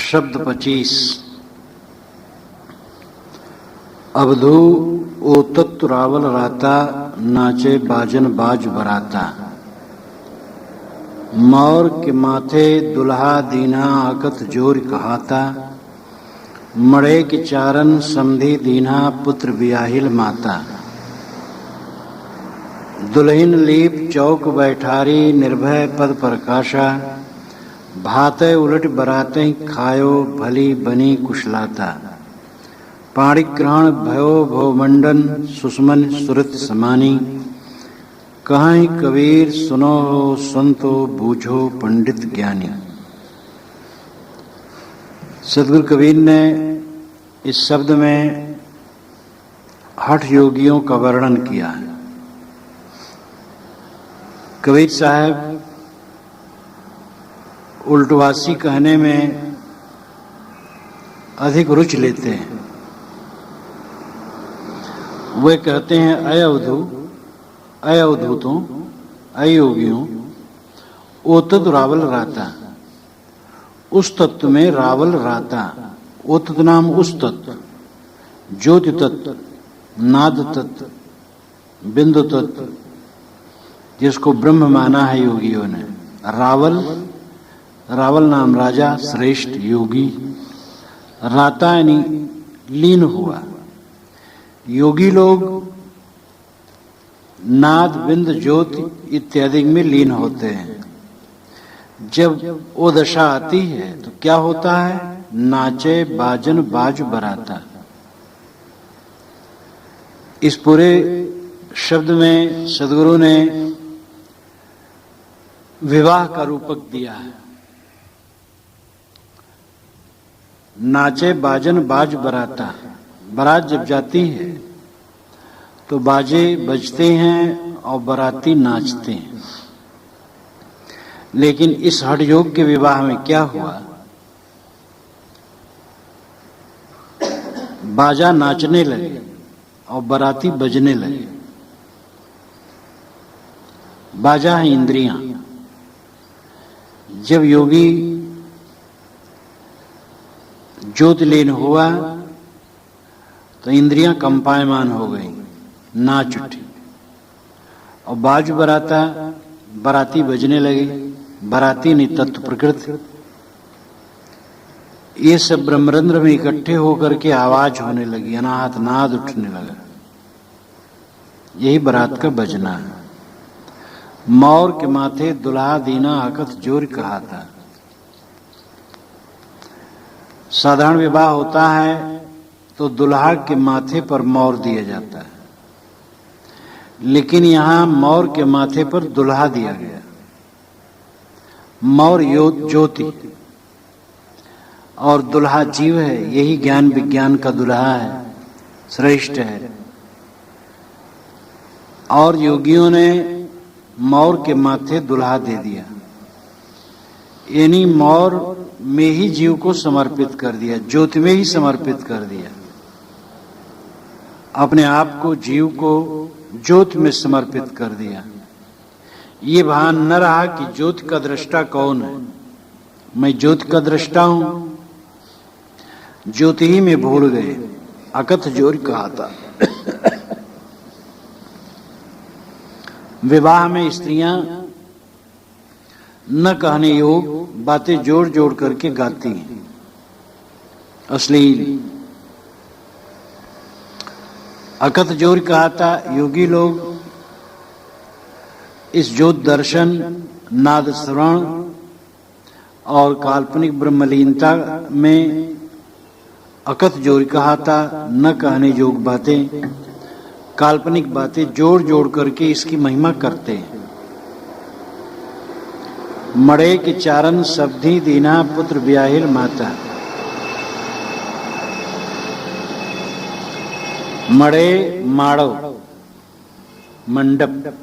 शब्द 25। अवधू ओ तत्व रावल राता, नाचे बाजन बाज बराता। मौर के माथे दुल्हा दीना, आकत जोर कहाता। मड़े के चारण समधी दीना, पुत्र बियाहिल माता। दुल्हिन लीप चौक बैठारी, निर्भय पद प्रकाशा। भाते उलट बराते खायो, भली बनी कुशलाता। पाणिग्रहण भयो भवमंडन, सुषमन सुरत समानी। कहीं कबीर सुनो हो संतो, बूझो पंडित ज्ञानी। सदगुरु कबीर ने इस शब्द में हठ योगियों का वर्णन किया है। कबीर साहब उल्टवासी कहने में अधिक रुचि लेते हैं। वे कहते हैं अय अवधूतों, अय योगियों, ओ तत्व रावल राता। उस तत्व में रावल राता। ओ तत्व नाम उस तत्व, ज्योति तत्व, नाद तत्व, बिंदु तत्व, जिसको ब्रह्म माना है योगियों ने। रावल नाम राजा, श्रेष्ठ योगी। राता यानी लीन हुआ। योगी लोग नाद, बिंद, ज्योति इत्यादि में लीन होते हैं। जब वो दशा आती है तो क्या होता है? नाचे बाजन बाज बराता। इस पूरे शब्द में सदगुरु ने विवाह का रूपक दिया है। नाचे बाजन बाज बराता। बारात जब जाती है तो बाजे बजते हैं और बाराती नाचते हैं। लेकिन इस हठ योग के विवाह में क्या हुआ? बाजा नाचने लगे और बाराती बजने लगे। बाजा है इंद्रियां। जब योगी ज्योतिलीन हुआ तो इंद्रियां कंपायमान हो गई, नाच उठी। और बाज बराता, बाराती बजने लगी। बाराती ने तत्व प्रकृति, ये सब ब्रह्मरंध्र में इकट्ठे होकर के आवाज होने लगी, अनाहत नाद उठने लगा। यही बारात का बजना है। मौर के माथे दुल्हा दीना, आकत जोर कहा था। साधारण विवाह होता है तो दुल्हा के माथे पर मौर दिया जाता है, लेकिन यहां मौर के माथे पर दुल्हा दिया गया। मौर ज्योति और दुल्हा जीव है। यही ज्ञान विज्ञान का दुल्हा है, श्रेष्ठ है। और योगियों ने मौर के माथे दुल्हा दे दिया, यानी मौर में ही जीव को समर्पित कर दिया, ज्योति में ही समर्पित कर दिया। अपने आप को, जीव को ज्योति में समर्पित कर दिया। ये भान न रहा कि ज्योति का दृष्टा कौन है। मैं ज्योति का दृष्टा हूं, ज्योति ही में भूल गए। अकथ जोर कहा था। विवाह में स्त्रियां न कहने योग बातें जोड़ जोड़ करके गाती हैं, अश्लील। अकथ जोर कहा था। योगी लोग इस ज्योत दर्शन, नाद श्रवण और काल्पनिक ब्रह्मलीनता में अकथ जोर कहा था। न कहने योग बातें, काल्पनिक बातें जोड़ जोड़ करके इसकी महिमा करते हैं। मड़े के चारण सब्धी दीना, पुत्र ब्याहिल माता। मड़े माड़ो, मंडप।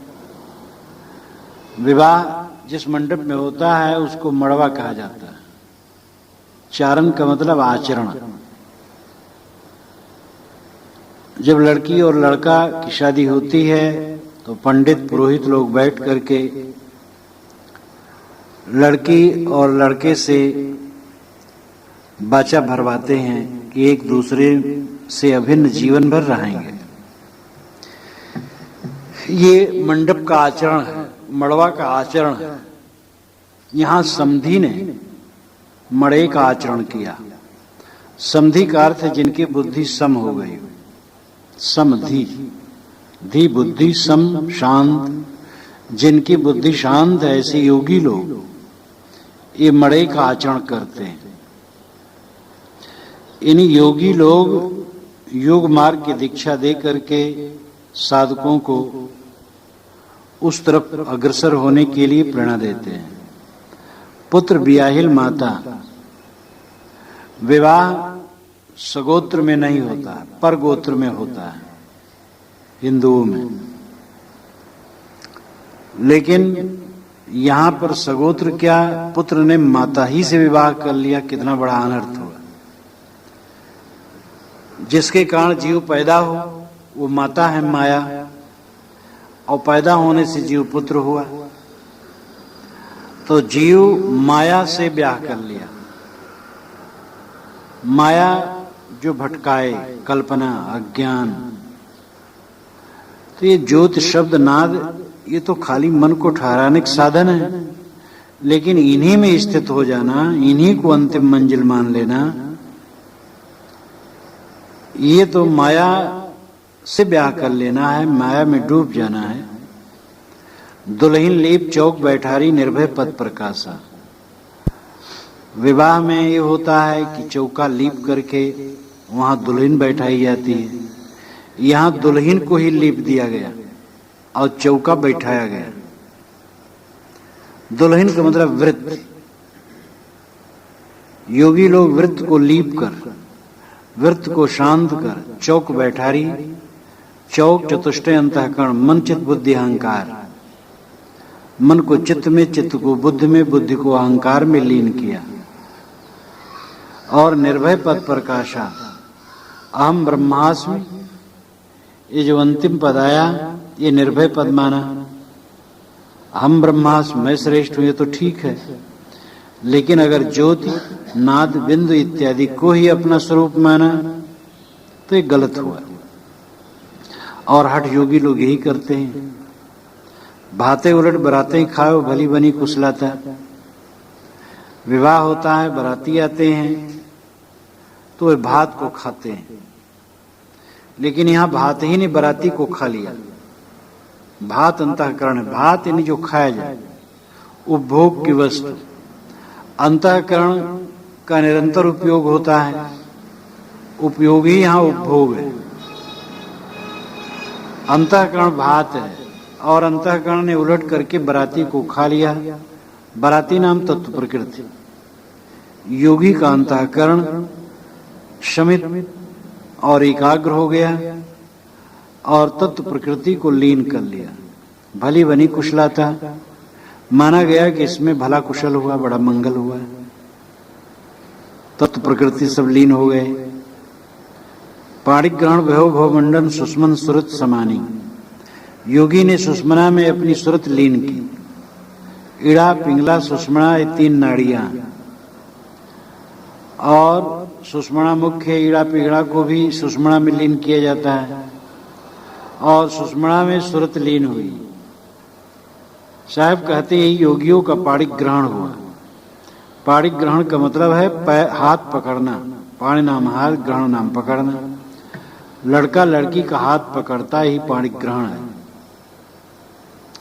विवाह जिस मंडप में होता है उसको मड़वा कहा जाता है। चारण का मतलब आचरण। जब लड़की और लड़का की शादी होती है तो पंडित पुरोहित लोग बैठ करके लड़की और लड़के से बाचा भरवाते हैं कि एक दूसरे से अभिन्न जीवन भर रहेंगे। ये मंडप का आचरण है, मड़वा का आचरण है। यहां समधी ने मड़े का आचरण किया। समधी का अर्थ है जिनकी बुद्धि सम हो गई, समधी, धी बुद्धि सम शांत, जिनकी बुद्धि शांत है ऐसे योगी लोग ये मड़े का आचरण करते हैं। इन योगी लोग योग मार्ग की दीक्षा दे करके साधकों को उस तरफ अग्रसर होने के लिए प्रेरणा देते हैं। पुत्र ब्याहिल माता, विवाह सगोत्र में नहीं होता, पर गोत्र में होता है हिंदुओं में, लेकिन यहां पर सगोत्र क्या, पुत्र ने माता ही से विवाह कर लिया, कितना बड़ा अनर्थ हुआ। जिसके कारण जीव पैदा हो वो माता है माया, और पैदा होने से जीव पुत्र हुआ, तो जीव माया से ब्याह कर लिया। माया जो भटकाए, कल्पना, अज्ञान। तो ये ज्योत शब्द नाद ये तो खाली मन को ठहराने का साधन है, लेकिन इन्हीं में स्थित हो जाना, इन्हीं को अंतिम मंजिल मान लेना, ये तो माया से ब्याह कर लेना है, माया में डूब जाना है। दुल्हन लीप चौक बैठारी निर्भय पद प्रकाशा। विवाह में ये होता है कि चौका लीप करके वहां दुल्हन बैठाई जाती है। यहां दुल्हन को ही लीप दिया गया और चौका बैठाया गया। दुल्हन का मतलब वृत्त। योगी लोग वृत्त को लीप कर, वृत्त को शांत कर चौक बैठारी। चौक चतुष्टय अंतःकरण, मन चित्त बुद्धि अहंकार। मन को चित्त में, चित्त को बुद्धि में, बुद्धि को अहंकार में लीन किया। और निर्भय पद प्रकाशा, अहम ब्रह्मास्मि, ये जो अंतिम पद आया ये निर्भय पद माना। अहम ब्रह्मास्मि, मैं श्रेष्ठ हूं, ये तो ठीक है, लेकिन अगर ज्योति, नाद, बिंदु इत्यादि को ही अपना स्वरूप माना तो ये गलत हुआ। और हठ योगी लोग यही करते हैं। भाते उलट बराते खाओ, भली बनी कुशलाता। विवाह होता है, बराती आते हैं तो वे भात को खाते हैं, लेकिन यहां भात ही नहीं, बराती को खा लिया। भात अंतःकरण है, भात यानी जो खाया जाए, उपभोग की वस्तु। अंतःकरण का निरंतर उपयोग होता है, उपयोग ही यहां उपभोग है। अंतःकरण भात है और अंतःकरण ने उलट करके बराती को खा लिया। बराती नाम तत्व प्रकृति। योगी का अंतःकरण शमित और एकाग्र हो गया और तत्व प्रकृति को लीन कर लिया। भली बनी कुशलता, माना गया कि इसमें भला कुशल हुआ, बड़ा मंगल हुआ। तत्व प्रकृति सब लीन हो गए। पाणिक ग्रहण भयो भवमंडन सुषमन सुरत समानी। योगी ने सुषमना में अपनी सुरत लीन की। इड़ा, पिंगला, सुषमना ये तीन नाड़ियां, और सुषमना मुख्य, इड़ा पिंगला को भी सुषमना में लीन किया जाता है, और सुषमना में सुरत लीन हुई। साहब कहते हैं योगियों का पाणिक ग्रहण हुआ। पाणिक ग्रहण का मतलब है हाथ पकड़ना। पाणि नाम हाथ, ग्रहण नाम पकड़ना। लड़का लड़की का हाथ पकड़ता ही पाणिक ग्रहण है।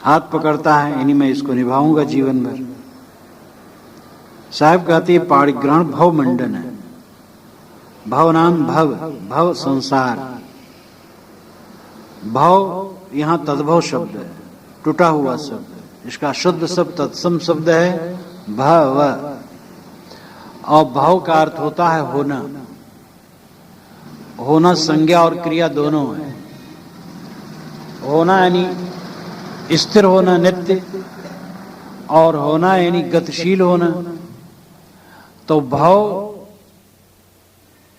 हाथ पकड़ता है, यानी मैं इसको निभाऊंगा जीवन भर। साहब कहते हैं पाणिक ग्रहण भव मंडन है। भव नाम भव, भव संसार। भव यहां तद्भव शब्द है, टूटा हुआ शब्द। इसका शुद्ध शब्द तत्सम शब्द है भव, और भव का अर्थ होता है होना। होना संज्ञा और क्रिया दोनों है। होना यानी स्थिर होना, नित्य, और होना यानी गतिशील होना। तो भव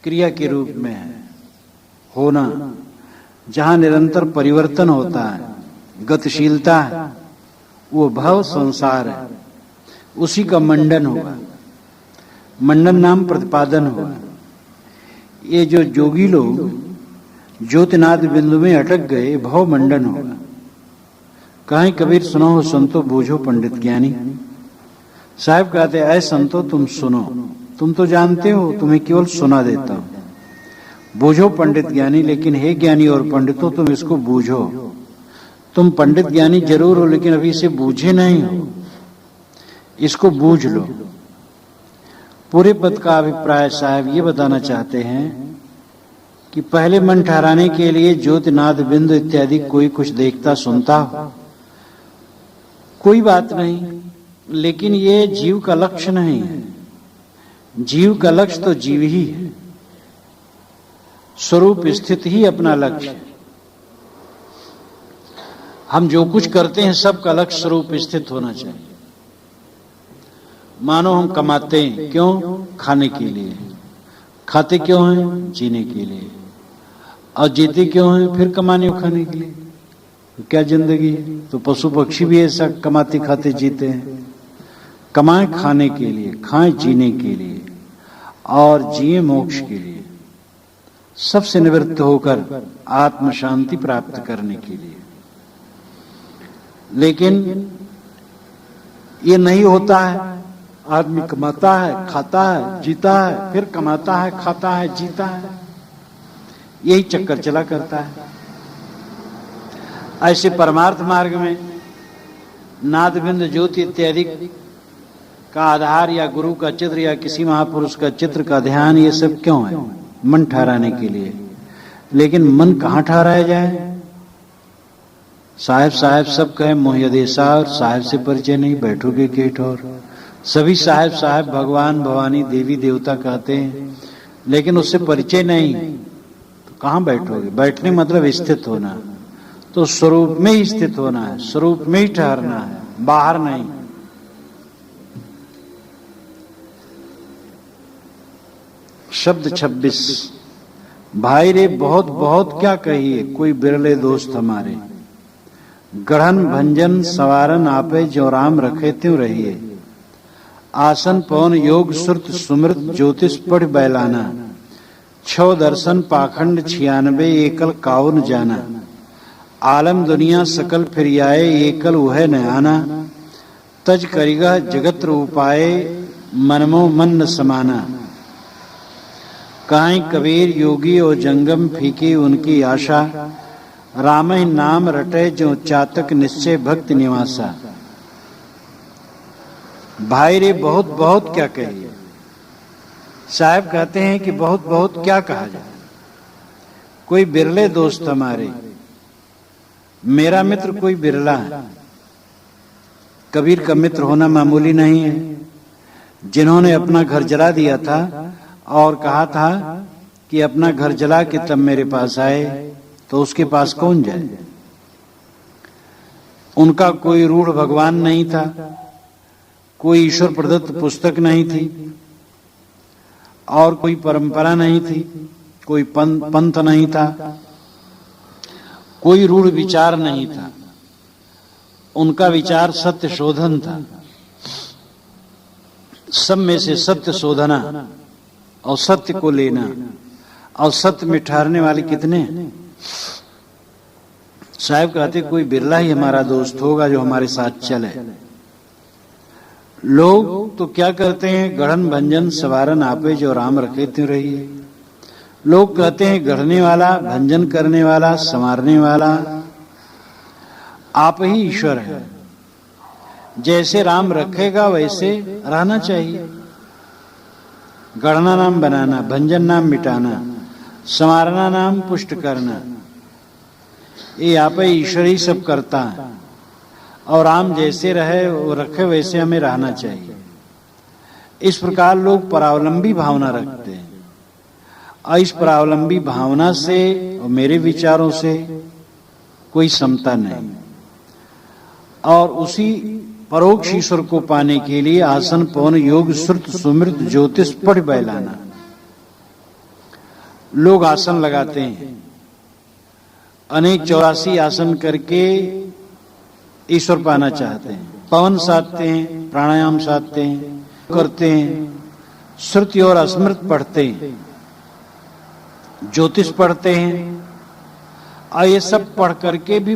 क्रिया के रूप में है। होना जहां निरंतर परिवर्तन होता है, गतिशीलता है, वो भव संसार है। उसी का मंडन होगा। मंडन नाम प्रतिपादन हुआ। ये जो जोगी लोग ज्योतिनाद बिंदु में अटक गए, भव मंडन होगा। कहीं कबीर सुनो हो संतो बूझो पंडित ज्ञानी। साहब कहते ऐ संतो तुम सुनो, तुम तो जानते हो, तुम्हें केवल सुना देता हूं। बूझो पंडित ज्ञानी, लेकिन हे ज्ञानी और पंडितों तुम इसको बूझो। तुम पंडित ज्ञानी जरूर हो, लेकिन अभी इसे बूझे नहीं हो, इसको बूझ लो। पूरे पद का अभिप्राय साहब ये बताना चाहते हैं कि पहले मन ठहराने के लिए ज्योतिनाद बिंदु इत्यादि कोई कुछ देखता सुनता हो, कोई बात नहीं, लेकिन ये जीव का लक्ष्य नहीं है। जीव का लक्ष्य तो जीव ही है, स्वरूप स्थित ही अपना लक्ष्य है। हम जो कुछ करते हैं सबका लक्ष्य स्वरूप स्थित होना चाहिए। मानो हम कमाते हैं, क्यों? खाने के लिए। खाते क्यों हैं? जीने के लिए। और जीते क्यों हैं? फिर कमाने और खाने के लिए। तो क्या जिंदगी है? तो पशु पक्षी भी ऐसा कमाते खाते जीते हैं। कमाएं खाने के लिए, खाएं जीने के लिए, और जिए मोक्ष के लिए, सबसे निवृत्त होकर आत्म शांति प्राप्त करने के लिए। लेकिन ये नहीं होता है। आदमी कमाता है, खाता है, जीता है, फिर कमाता है, खाता है, जीता है, यही चक्कर चला करता है। ऐसे परमार्थ मार्ग में नाद बिंद ज्योति इत्यादि का आधार या गुरु का चित्र या किसी महापुरुष का चित्र का ध्यान, ये सब क्यों है? मन ठहराने के लिए। लेकिन मन कहाँ ठहराया जाए? साहब साहब सब कहे मोहदेसा, और साहब से परिचय नहीं, बैठोगे के ठोर। सभी साहब साहब भगवान भवानी देवी देवता कहते हैं, लेकिन उससे परिचय नहीं, तो कहाँ बैठोगे? बैठने मतलब स्थित होना, तो स्वरूप में ही स्थित होना है, स्वरूप में ही ठहरना है, बाहर नहीं। शब्द 26। भाई रे बहुत बहुत क्या कहिए, कोई बिरले दोस्त हमारे। गढ़न भंजन सवारन आपे, जो राम रखे त्यों रहिए। आसन पवन योग श्रुत सुमृत, ज्योतिष पढ़ बैलाना। 6 दर्शन पाखंड 96, एकल काउन जाना। आलम दुनिया सकल फिर आए, एकल वह न आना। तज करिगा जगत रूपाए, मनमो मन न समाना। काई कबीर योगी और जंगम फीकी उनकी आशा। राम ही नाम रटे जो चातक निश्चय भक्त निवासा। भाई रे बहुत बहुत क्या कहिए। साहब कहते हैं कि बहुत बहुत क्या कहा जाए। कोई बिरले दोस्त हमारे, मेरा मित्र कोई बिरला है। कबीर का मित्र होना मामूली नहीं है। जिन्होंने अपना घर जला दिया था और कहा था कि अपना घर जला के तब मेरे पास आए, तो उसके पास कौन जाए? उनका कोई रूढ़ भगवान नहीं था, कोई ईश्वर प्रदत्त पुस्तक नहीं थी, और कोई परंपरा नहीं थी, कोई पंथ नहीं था, कोई रूढ़ विचार नहीं था। उनका विचार सत्य शोधन था। सब में से सत्य शोधना और सत्य को लेना, और सत्य में ठहरने वाले कितने हैं? साहब कहते कोई बिरला ही हमारा दोस्त होगा जो हमारे साथ चले। लोग तो क्या करते हैं, गढ़न भंजन सवारन आपे, जो राम रखे त्यों रहिए। लोग कहते हैं गढ़ने वाला, भंजन करने वाला, संवारने वाला आप ही ईश्वर है। जैसे राम रखेगा वैसे रहना चाहिए। गढ़ना नाम बनाना, भंजन नाम मिटाना, संवारना नाम पुष्ट करना, ये आप ही ईश्वर ही सब करता है। और राम जैसे रहे वो रखे वैसे हमें रहना चाहिए। इस प्रकार लोग परावलंबी भावना रखते हैं, और इस परावलंबी भावना से और मेरे विचारों से कोई समता नहीं। और उसी परोक्ष ईश्वर को पाने के लिए आसन पवन योग श्रुत सुमृत ज्योतिष पढ़ बैलाना। लोग आसन लगाते हैं, अनेक 84 आसन करके ईश्वर पाना चाहते हैं। पवन साधते हैं, प्राणायाम साधते हैं, करते हैं, श्रुति और अस्मृत पढ़ते हैं, ज्योतिष पढ़ते हैं, और ये सब पढ़ करके भी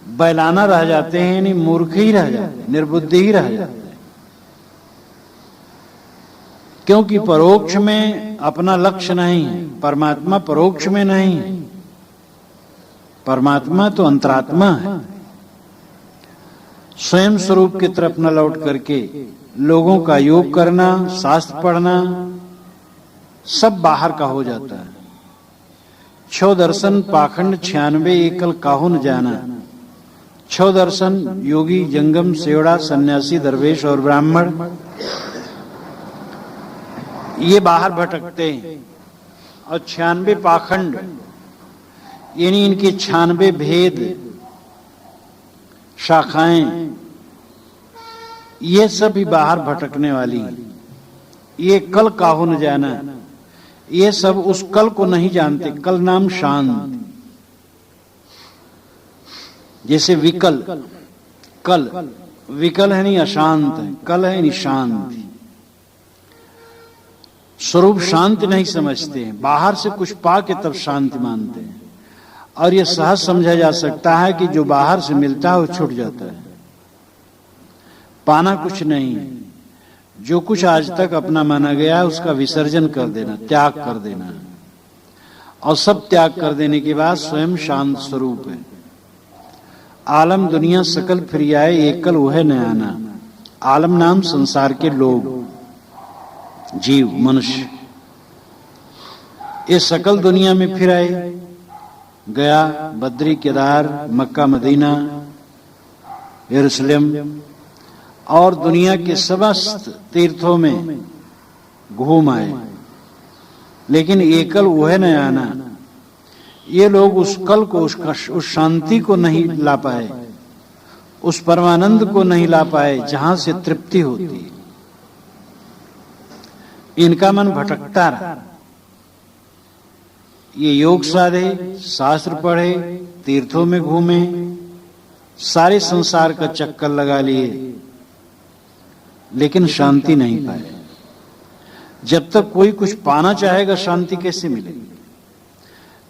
बैलाना रह जाते हैं, यानी मूर्ख ही रह जाते हैं, निर्बुद्धि ही रह जाते हैं। क्योंकि परोक्ष में अपना लक्ष्य नहीं है, परमात्मा परोक्ष में नहीं है, परमात्मा तो अंतरात्मा है। स्वयं स्वरूप की तरफ न लौट करके लोगों का योग करना, शास्त्र पढ़ना, सब बाहर का हो जाता है। 6 दर्शन पाखंड 96 एकल काहू न जाना। 6 दर्शन योगी, जंगम, सेवड़ा, सन्यासी, दरवेश और ब्राह्मण, ये बाहर भटकते हैं। और 96 पाखंड यानी इनके 96 भेद, शाखाएं, ये सब भी बाहर भटकने वाली हैं। ये कल काहू न जाना, ये सब उस कल को नहीं जानते। कल नाम शांत, जैसे विकल, कल विकल है नहीं अशांत है, कल है नहीं शांत। स्वरूप शांति नहीं समझते हैं, बाहर से कुछ पा के तब शांति मानते हैं। और यह सहज समझा जा सकता है कि जो बाहर से मिलता है वो छूट जाता है, पाना कुछ नहीं है। जो कुछ आज तक अपना माना गया है उसका विसर्जन कर देना, त्याग कर देना, और सब त्याग कर देने के बाद स्वयं शांत स्वरूप है। आलम दुनिया सकल फिर आए, एकल वह न आना। आलम नाम संसार के लोग, जीव, मनुष्य, ये सकल दुनिया में फिर आए। गया, बद्री, केदार, मक्का, मदीना, यरूशलेम और दुनिया के समस्त तीर्थों में घूम आए, लेकिन एकल वह न आना। ये लोग उस कल को, उस शांति को नहीं ला पाए, उस परमानंद को नहीं ला पाए जहां से तृप्ति होती है। इनका मन भटकता रहा। ये योग साधे, शास्त्र पढ़े, तीर्थों में घूमे, सारे संसार का चक्कर लगा लिए, लेकिन शांति नहीं पाए। जब तक कोई कुछ पाना चाहेगा, शांति कैसे मिलेगी?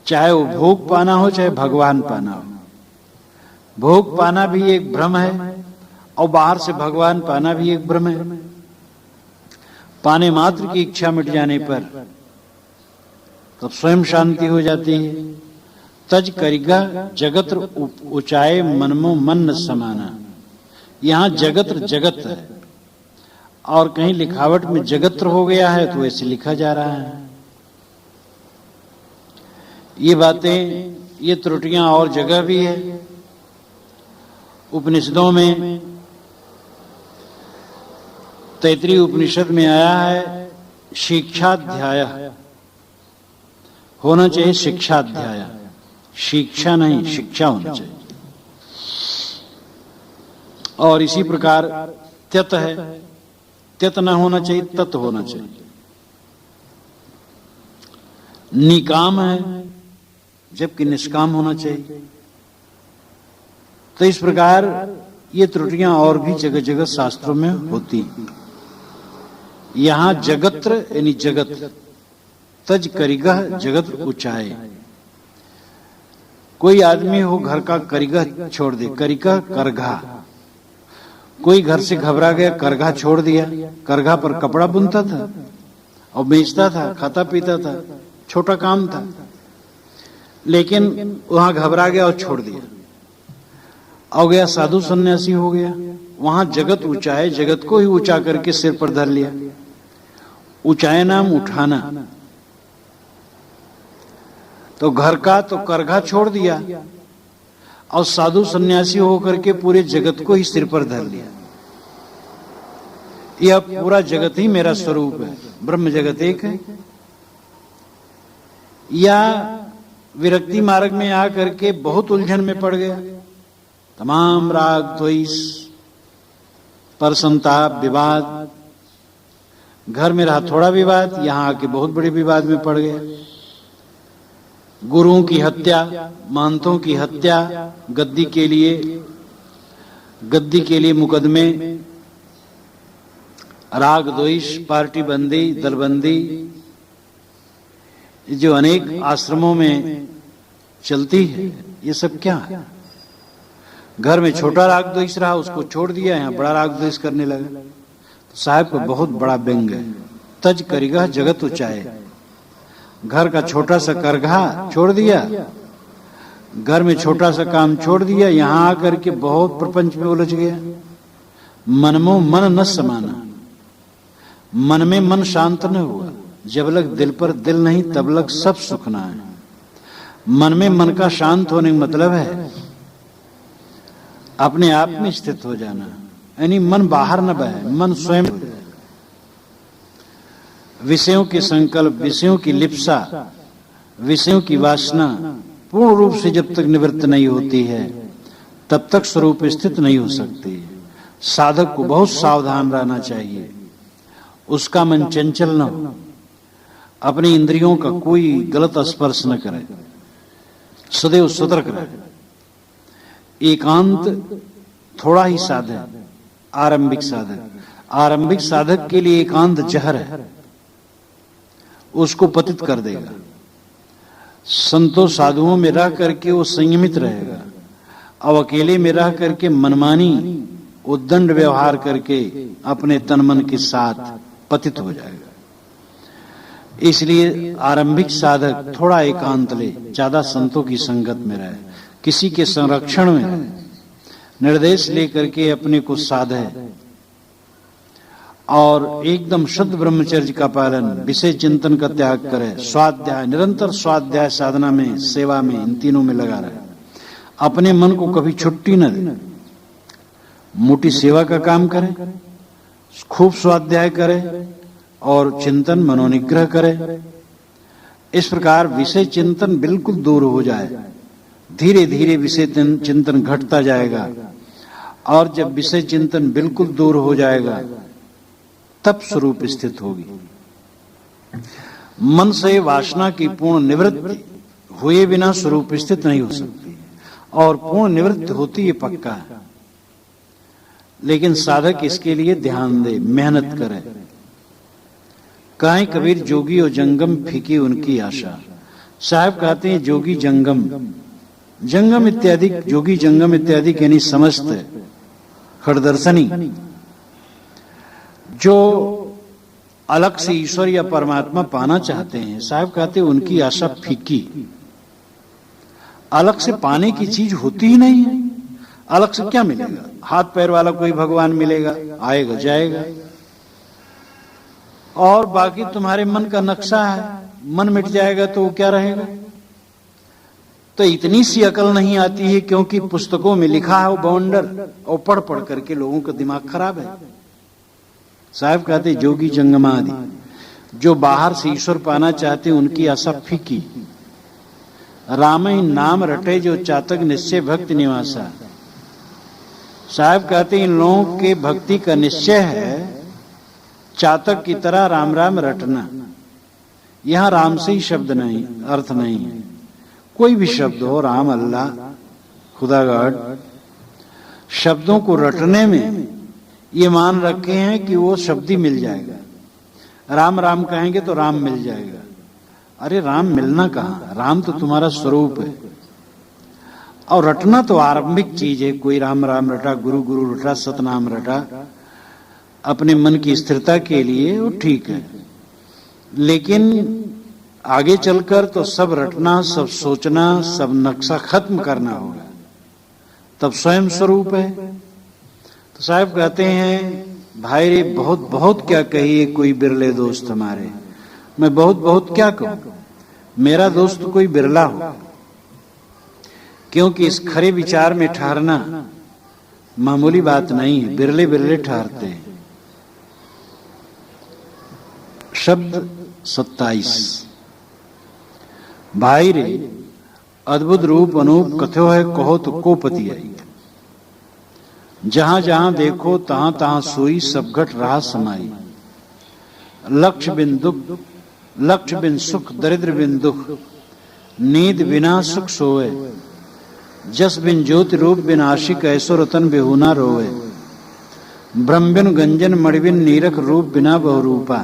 चाहे वो भोग पाना हो, चाहे भगवान पाना हो। भोग पाना भी एक भ्रम है, और बाहर से भगवान पाना भी एक भ्रम है। पाने मात्र की इच्छा मिट जाने पर तब स्वयं शांति हो जाती है। तज करिगा जगत्र ऊंचाए मनमो मन न समाना। यहां जगत्र जगत है, और कहीं लिखावट में जगत्र हो गया है तो ऐसे लिखा जा रहा है। ये बातें, ये त्रुटियां और जगह भी है। उपनिषदों में, तैतरीय उपनिषद में आया है, शिक्षाध्याय होना चाहिए। शिक्षाध्याय, शिक्षा नहीं, शिक्षा होना चाहिए। और इसी प्रकार त्यत है, त्यत न होना चाहिए, तत् होना चाहिए। निकाम है, जबकि निष्काम होना चाहिए। तो इस प्रकार ये त्रुटियां और भी जगह जगह शास्त्रों में होती हैं। यहां जगत्र यानी जगत, तज करिगह जगत ऊंचाए। कोई आदमी हो घर का करिगह छोड़ दे, करिगह करघा। कोई घर से घबरा गया, करघा छोड़ दिया। करघा पर कपड़ा बुनता था और बेचता था, खाता पीता था, छोटा काम था, लेकिन वहां घबरा गया और छोड़ दिया। और गया साधु सन्यासी हो गया। वहां जगत ऊंचाए, जगत को ही ऊंचा करके सिर पर धर लिया। ऊंचाए नाम उठाना। तो घर का तो करघा छोड़ दिया और साधु सन्यासी होकर के पूरे जगत को ही सिर पर धर लिया। यह पूरा जगत ही मेरा स्वरूप है, ब्रह्म जगत एक है। या विरक्ति मार्ग में आकर के बहुत उलझन में पड़ गया। तमाम राग, द्वेष, परसंताप, विवाद। घर में रहा थोड़ा विवाद, यहां आके बहुत बड़े विवाद में पड़ गया। गुरुओं की हत्या, महंतों की हत्या, गद्दी के लिए मुकदमे, राग द्वेष, पार्टी बंदी, दलबंदी, जो अनेक आश्रमों में चलती है, ये सब क्या है? घर में छोटा राग द्वेष रहा, उसको छोड़ दिया, यहाँ बड़ा राग द्वेष करने लगा। तो साहब को बहुत बड़ा व्यंग है। तज करिगा जगत ऊंचाए, घर का छोटा सा करघा छोड़ दिया, घर में छोटा सा काम छोड़ दिया, यहाँ आकर के बहुत प्रपंच में उलझ गया। मनमो मन न समाना, मन में मन शांत न हुआ। जब लग दिल पर दिल नहीं तब लग सब सुख ना है। मन में मन का शांत होने का मतलब है अपने आप में स्थित हो जाना, यानी मन बाहर न बहे, मन स्वयं हो जाए। विषयों के संकल्प, विषयों की लिप्सा, विषयों की वासना पूर्ण रूप से जब तक निवृत्त नहीं होती है तब तक स्वरूप स्थित नहीं हो सकती। साधक को बहुत सावधान रहना चाहिए, उसका मन चंचल न हो, अपनी इंद्रियों का कोई गलत स्पर्श न करे, सदैव सतर्क रहे। एकांत थोड़ा ही साधक, आरंभिक साधक, आरंभिक साधक के लिए एकांत जहर है, उसको पतित कर देगा। संतों साधुओं में रह करके वो संयमित रहेगा, अब अकेले में रह करके मनमानी उद्दंड व्यवहार करके अपने तन मन के साथ पतित हो जाएगा। इसलिए आरंभिक साधक थोड़ा एकांत ले, ज्यादा संतों की संगत में रहे, किसी के संरक्षण में रहे, निर्देश लेकर के अपने को साधे और एकदम शुद्ध ब्रह्मचर्य का पालन, विषय चिंतन का त्याग करे, स्वाध्याय, निरंतर स्वाध्याय साधना में, सेवा में, इन तीनों में लगा रहे, अपने मन को कभी छुट्टी न दे, मोटी सेवा का काम करे, खूब स्वाध्याय करे और चिंतन मनोनिग्रह करे। इस प्रकार विषय चिंतन बिल्कुल दूर हो जाए, धीरे धीरे विषय चिंतन घटता जाएगा और जब विषय चिंतन बिल्कुल दूर हो जाएगा तब स्वरूप स्थित होगी। मन से वासना की पूर्ण निवृत्ति हुए बिना स्वरूप स्थित नहीं हो सकती, और पूर्ण निवृत्ति होती है पक्का है। लेकिन साधक इसके लिए ध्यान दे, मेहनत करे। कहें कबीर जोगी और जंगम फीकी उनकी आशा। साहब कहते हैं जोगी जंगम, जंगम इत्यादि, जोगी जंगम इत्यादि यानी समस्त खड़दर्शनी जो अलग से ईश्वर या परमात्मा पाना चाहते हैं, साहब कहते हैं उनकी आशा फीकी। अलग से पाने की चीज होती ही नहीं है। अलग से क्या मिलेगा? हाथ पैर वाला कोई भगवान मिलेगा, आएगा जाएगा, और बाकी तुम्हारे मन का नक्शा है, मन मिट जाएगा तो वो क्या रहेगा? तो इतनी सी अकल नहीं आती है, क्योंकि पुस्तकों में लिखा है वो बाउंडर, और पढ़ पढ़ करके लोगों का दिमाग खराब है। साहब कहते जोगी जंगमादि जो बाहर से ईश्वर पाना चाहते उनकी आशा फीकी। राम ही नाम रटे जो चातक निश्चय भक्ति निवासा। साहब कहते इन लोगों के भक्ति का निश्चय है चातक की तरह राम राम रटना। यहां राम से ही शब्द नहीं, अर्थ नहीं है, कोई भी शब्द हो, राम, अल्लाह, खुदा, गॉड, शब्दों को रटने में ये मान रखे हैं कि वो शब्द ही मिल जाएगा। राम राम कहेंगे तो राम मिल जाएगा। अरे राम मिलना कहाँ, राम तो तुम्हारा स्वरूप है। और रटना तो आरंभिक चीज है, कोई राम राम रटा, गुरु गुरु रटा, सतनाम रटा, अपने मन की स्थिरता के लिए वो ठीक है। लेकिन आगे चलकर तो सब रटना, सब सोचना, सब नक्शा खत्म करना होगा, तब स्वयं स्वरूप है। तो साहब कहते हैं भाई रे बहुत बहुत क्या कहिए कोई बिरले दोस्त हमारे। मैं बहुत बहुत क्या कहूं, मेरा दोस्त कोई बिरला हो, क्योंकि इस खरे विचार में ठहरना मामूली बात नहीं है, बिरले बिरले ठहरते हैं। शब्द 27। भाई रे अद्भुत रूप अनूप कथो है, कहो तो को पति आई। जहां जहां देखो तहां तहां सोई, सब घट रहा समाई। लक्ष्य बिन दुख, लक्ष्य बिन सुख, दरिद्र बिन दुख, नींद बिना सुख सोए। जस बिन ज्योति रूप बिन आशिक, ऐसो रतन बेहुना रोए। ब्रह्मबिन गंजन मणिबिन नीरख रूप बिना बहुरूपा,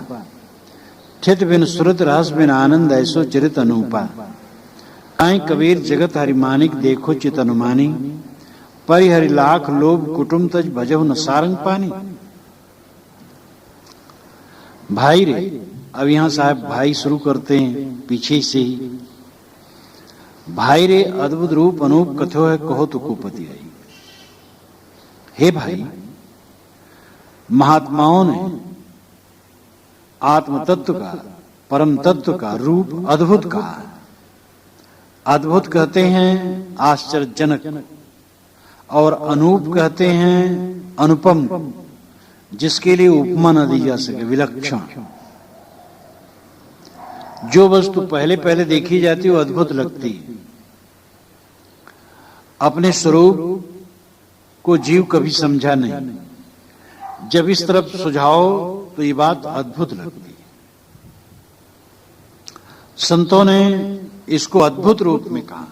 चित बिन सुरत रस बिन आनंद ऐसो चरित अनूपा। काई कबीर जगत हरि मानिक देखो चित अनुमानी, परिहरि लाख लोभ कुटुम तज भजव न सारंग पानी। भाई रे, अब यहां साहब भाई शुरू करते हैं पीछे से ही। भाई रे अद्भुत रूप अनूप कथो है कहो तो कुपति आई। हे भाई, महात्माओं ने आत्म तत्व का, परम तत्व का रूप अद्भुत कहा। अद्भुत कहते हैं आश्चर्यजनक, और अनूप कहते हैं अनुपम, जिसके लिए उपमा न दी जा सके, विलक्षण। जो वस्तु पहले पहले देखी जाती है वो अद्भुत लगती है। अपने स्वरूप को जीव कभी समझा नहीं, जब इस तरफ सुझाओ तो ये बात अद्भुत लगती है। संतों ने इसको अद्भुत रूप में कहा,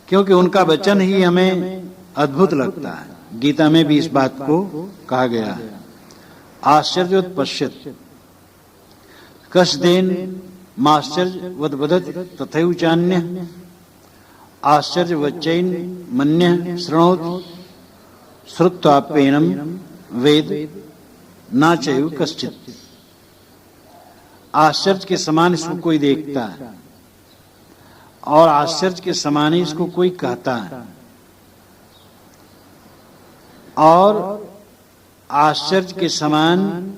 क्योंकि उनका वचन ही हमें अद्भुत लगता है। गीता में भी इस बात को कहा गया है, आश्चर्योत पश्यत कस्देन माश्चर्य वदवदत तथैव चान्य, आश्चर्य वच्चैन मन्य शृणोत श्रुत्वाप्येनम वेद ना चैव कश्चित। आश्चर्य के समान इसको कोई देखता है, और आश्चर्य के समान ही इसको कोई कहता है, और आश्चर्य के समान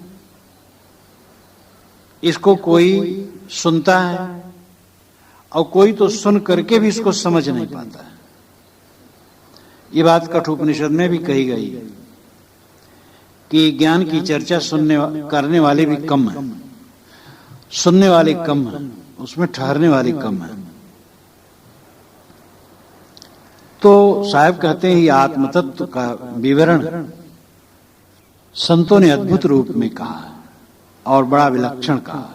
इसको कोई सुनता है, और कोई तो सुन करके भी इसको समझ नहीं पाता है। ये बात कठोपनिषद में भी कही गई है कि ज्ञान की चर्चा करने वाले भी कम है, सुनने वाले कम है, उसमें ठहरने वाले कम है। तो साहब कहते हैं ये आत्मतत्व का विवरण संतों ने अद्भुत रूप में कहा और बड़ा विलक्षण कहा,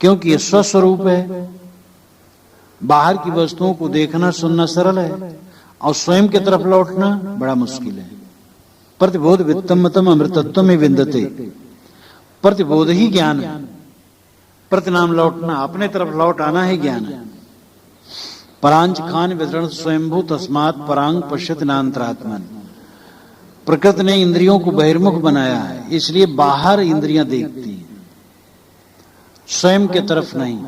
क्योंकि ये स्वस्वरूप है। बाहर की वस्तुओं को देखना सुनना सरल है, और स्वयं की तरफ लौटना बड़ा मुश्किल है। प्रतिबोध वित्तमतम अमृतत्व में विंदते, प्रतिबोध ही ज्ञान है। प्रतिनाम लौटना, अपने तरफ लौट आना ही ज्ञान है। परांच खान वितरण स्वयंभू तस्मात परांग पश्यत नान्तरात्मन। प्रकृति ने इंद्रियों को बहिर्मुख बनाया है, इसलिए बाहर इंद्रियां देखती हैं, स्वयं के तरफ नहीं।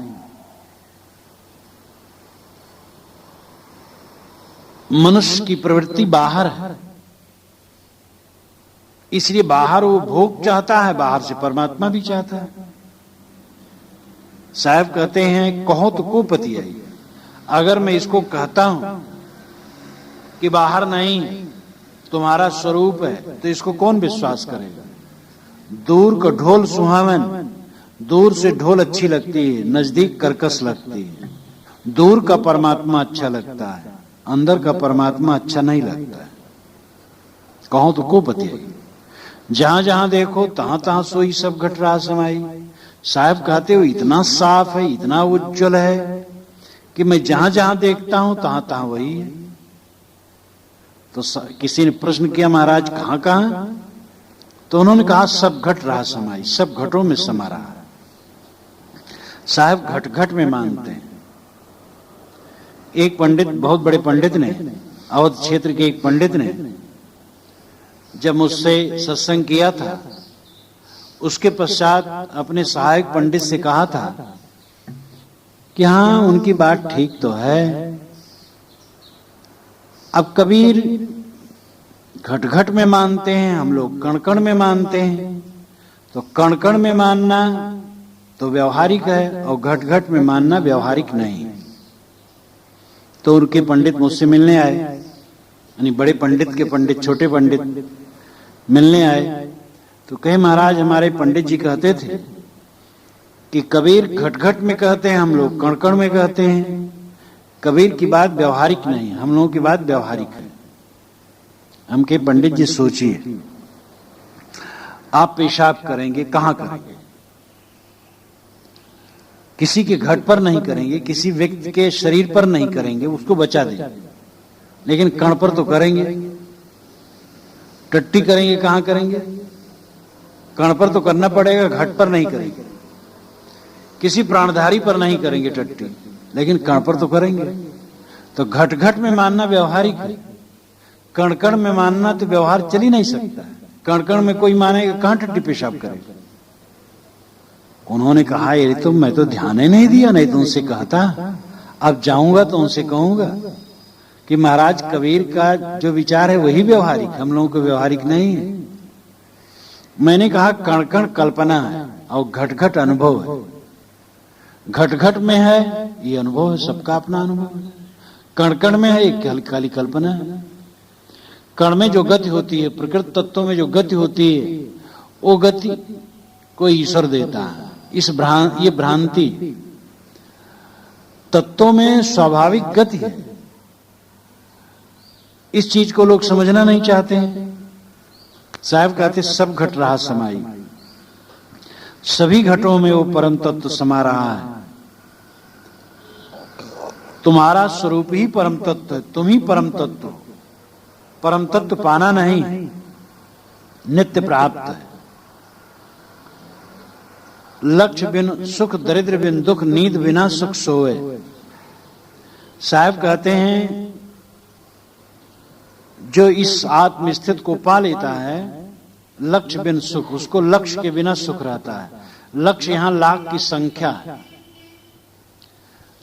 मनुष्य की प्रवृत्ति बाहर है, इसलिए बाहर वो भोग चाहता है, बाहर से परमात्मा भी चाहता है। साहब कहते हैं कहो तो कुपति आई। अगर मैं इसको कहता हूं कि बाहर नहीं तुम्हारा स्वरूप है, तो इसको कौन विश्वास करेगा? दूर का ढोल सुहावन, दूर से ढोल अच्छी लगती है, नजदीक कर्कश लगती है। दूर का परमात्मा अच्छा लगता है, अंदर का परमात्मा अच्छा नहीं लगता है। कहो तो कुपति आई। जहां जहां देखो तहां तहां सोई सब घट रहा समाई। साहब कहते हो इतना साफ है, इतना उज्जवल है कि मैं जहां जहां देखता हूं तहां तहां वही है। तो किसी ने प्रश्न किया महाराज कहां कहां? तो उन्होंने कहा सब घट रहा समाई, सब घटों में समा रहा। साहब घट घट में मानते हैं। एक पंडित, बहुत बड़े पंडित ने, अवध क्षेत्र के एक पंडित ने जब मुझसे सत्संग किया था, उसके पश्चात अपने सहायक पंडित से कहा था कि हाँ उनकी बात ठीक तो है। अब कबीर घट घट में मानते हैं, हम लोग कण कण में मानते हैं। तो कण कण में मानना तो व्यवहारिक है, और घट घट में मानना व्यवहारिक नहीं। तो उनके पंडित मुझसे मिलने आए, यानी बड़े पंडित के पंडित छोटे पंडित मिलने आए। तो कहे महाराज हमारे पंडित जी कहते थे कि कबीर घट घट में कहते हैं, हम लोग कण कण में कहते हैं। कबीर की बात व्यवहारिक नहीं, हम लोगों की बात व्यवहारिक है। हम के पंडित जी सोचिए, आप पेशाब करेंगे कहां करेंगे? किसी के घट पर नहीं करेंगे, किसी व्यक्ति के शरीर पर नहीं करेंगे, उसको बचा देंगे, लेकिन कण पर तो करेंगे। टट्टी करेंगे कहां करेंगे? कण पर तो करना पड़ेगा, घट पर नहीं करेंगे। किसी प्राणधारी पर नहीं करेंगे टट्टी, लेकिन कण पर तो करेंगे। तो घट घट में मानना व्यवहारिक है, कण कण में मानना तो व्यवहार चल ही नहीं सकता। कण कण में कोई मानेगा कहां टट्टी पेशाब करेगा? उन्होंने कहा ये तो मैं तो ध्यान ही नहीं दिया, नहीं तो उनसे कहता। अब जाऊंगा तो उनसे कहूंगा कि महाराज कबीर का जो विचार है वही व्यवहारिक, हम लोगों को व्यवहारिक नहीं है। मैंने कहा कण कण कल्पना है और घट घट अनुभव है। घट घट में है ये अनुभव है, सबका अपना अनुभव है। कण कण में है एक खाली कल्पना है। कण में जो गति होती है, प्रकृति तत्वों में जो गति होती है, वो गति कोई ईश्वर देता है। ये भ्रांति, तत्वों में स्वाभाविक गति है, इस चीज को लोग समझना नहीं चाहते हैं। साहब कहते सब घट रहा समाई, सभी घटों में वो परम तत्व समा रहा है। तुम्हारा स्वरूप ही परम तत्व है, तुम ही परम तत्व हो। परम तत्व पाना नहीं, नित्य प्राप्त है। लक्ष्य बिन सुख, दरिद्र बिन दुख, नींद बिना सुख सोए। साहब कहते हैं जो इस आत्म स्थित को पा लेता है, लक्ष्य बिन सुख, उसको लक्ष्य के बिना सुख रहता है। लक्ष्य यहां लाख की संख्या है।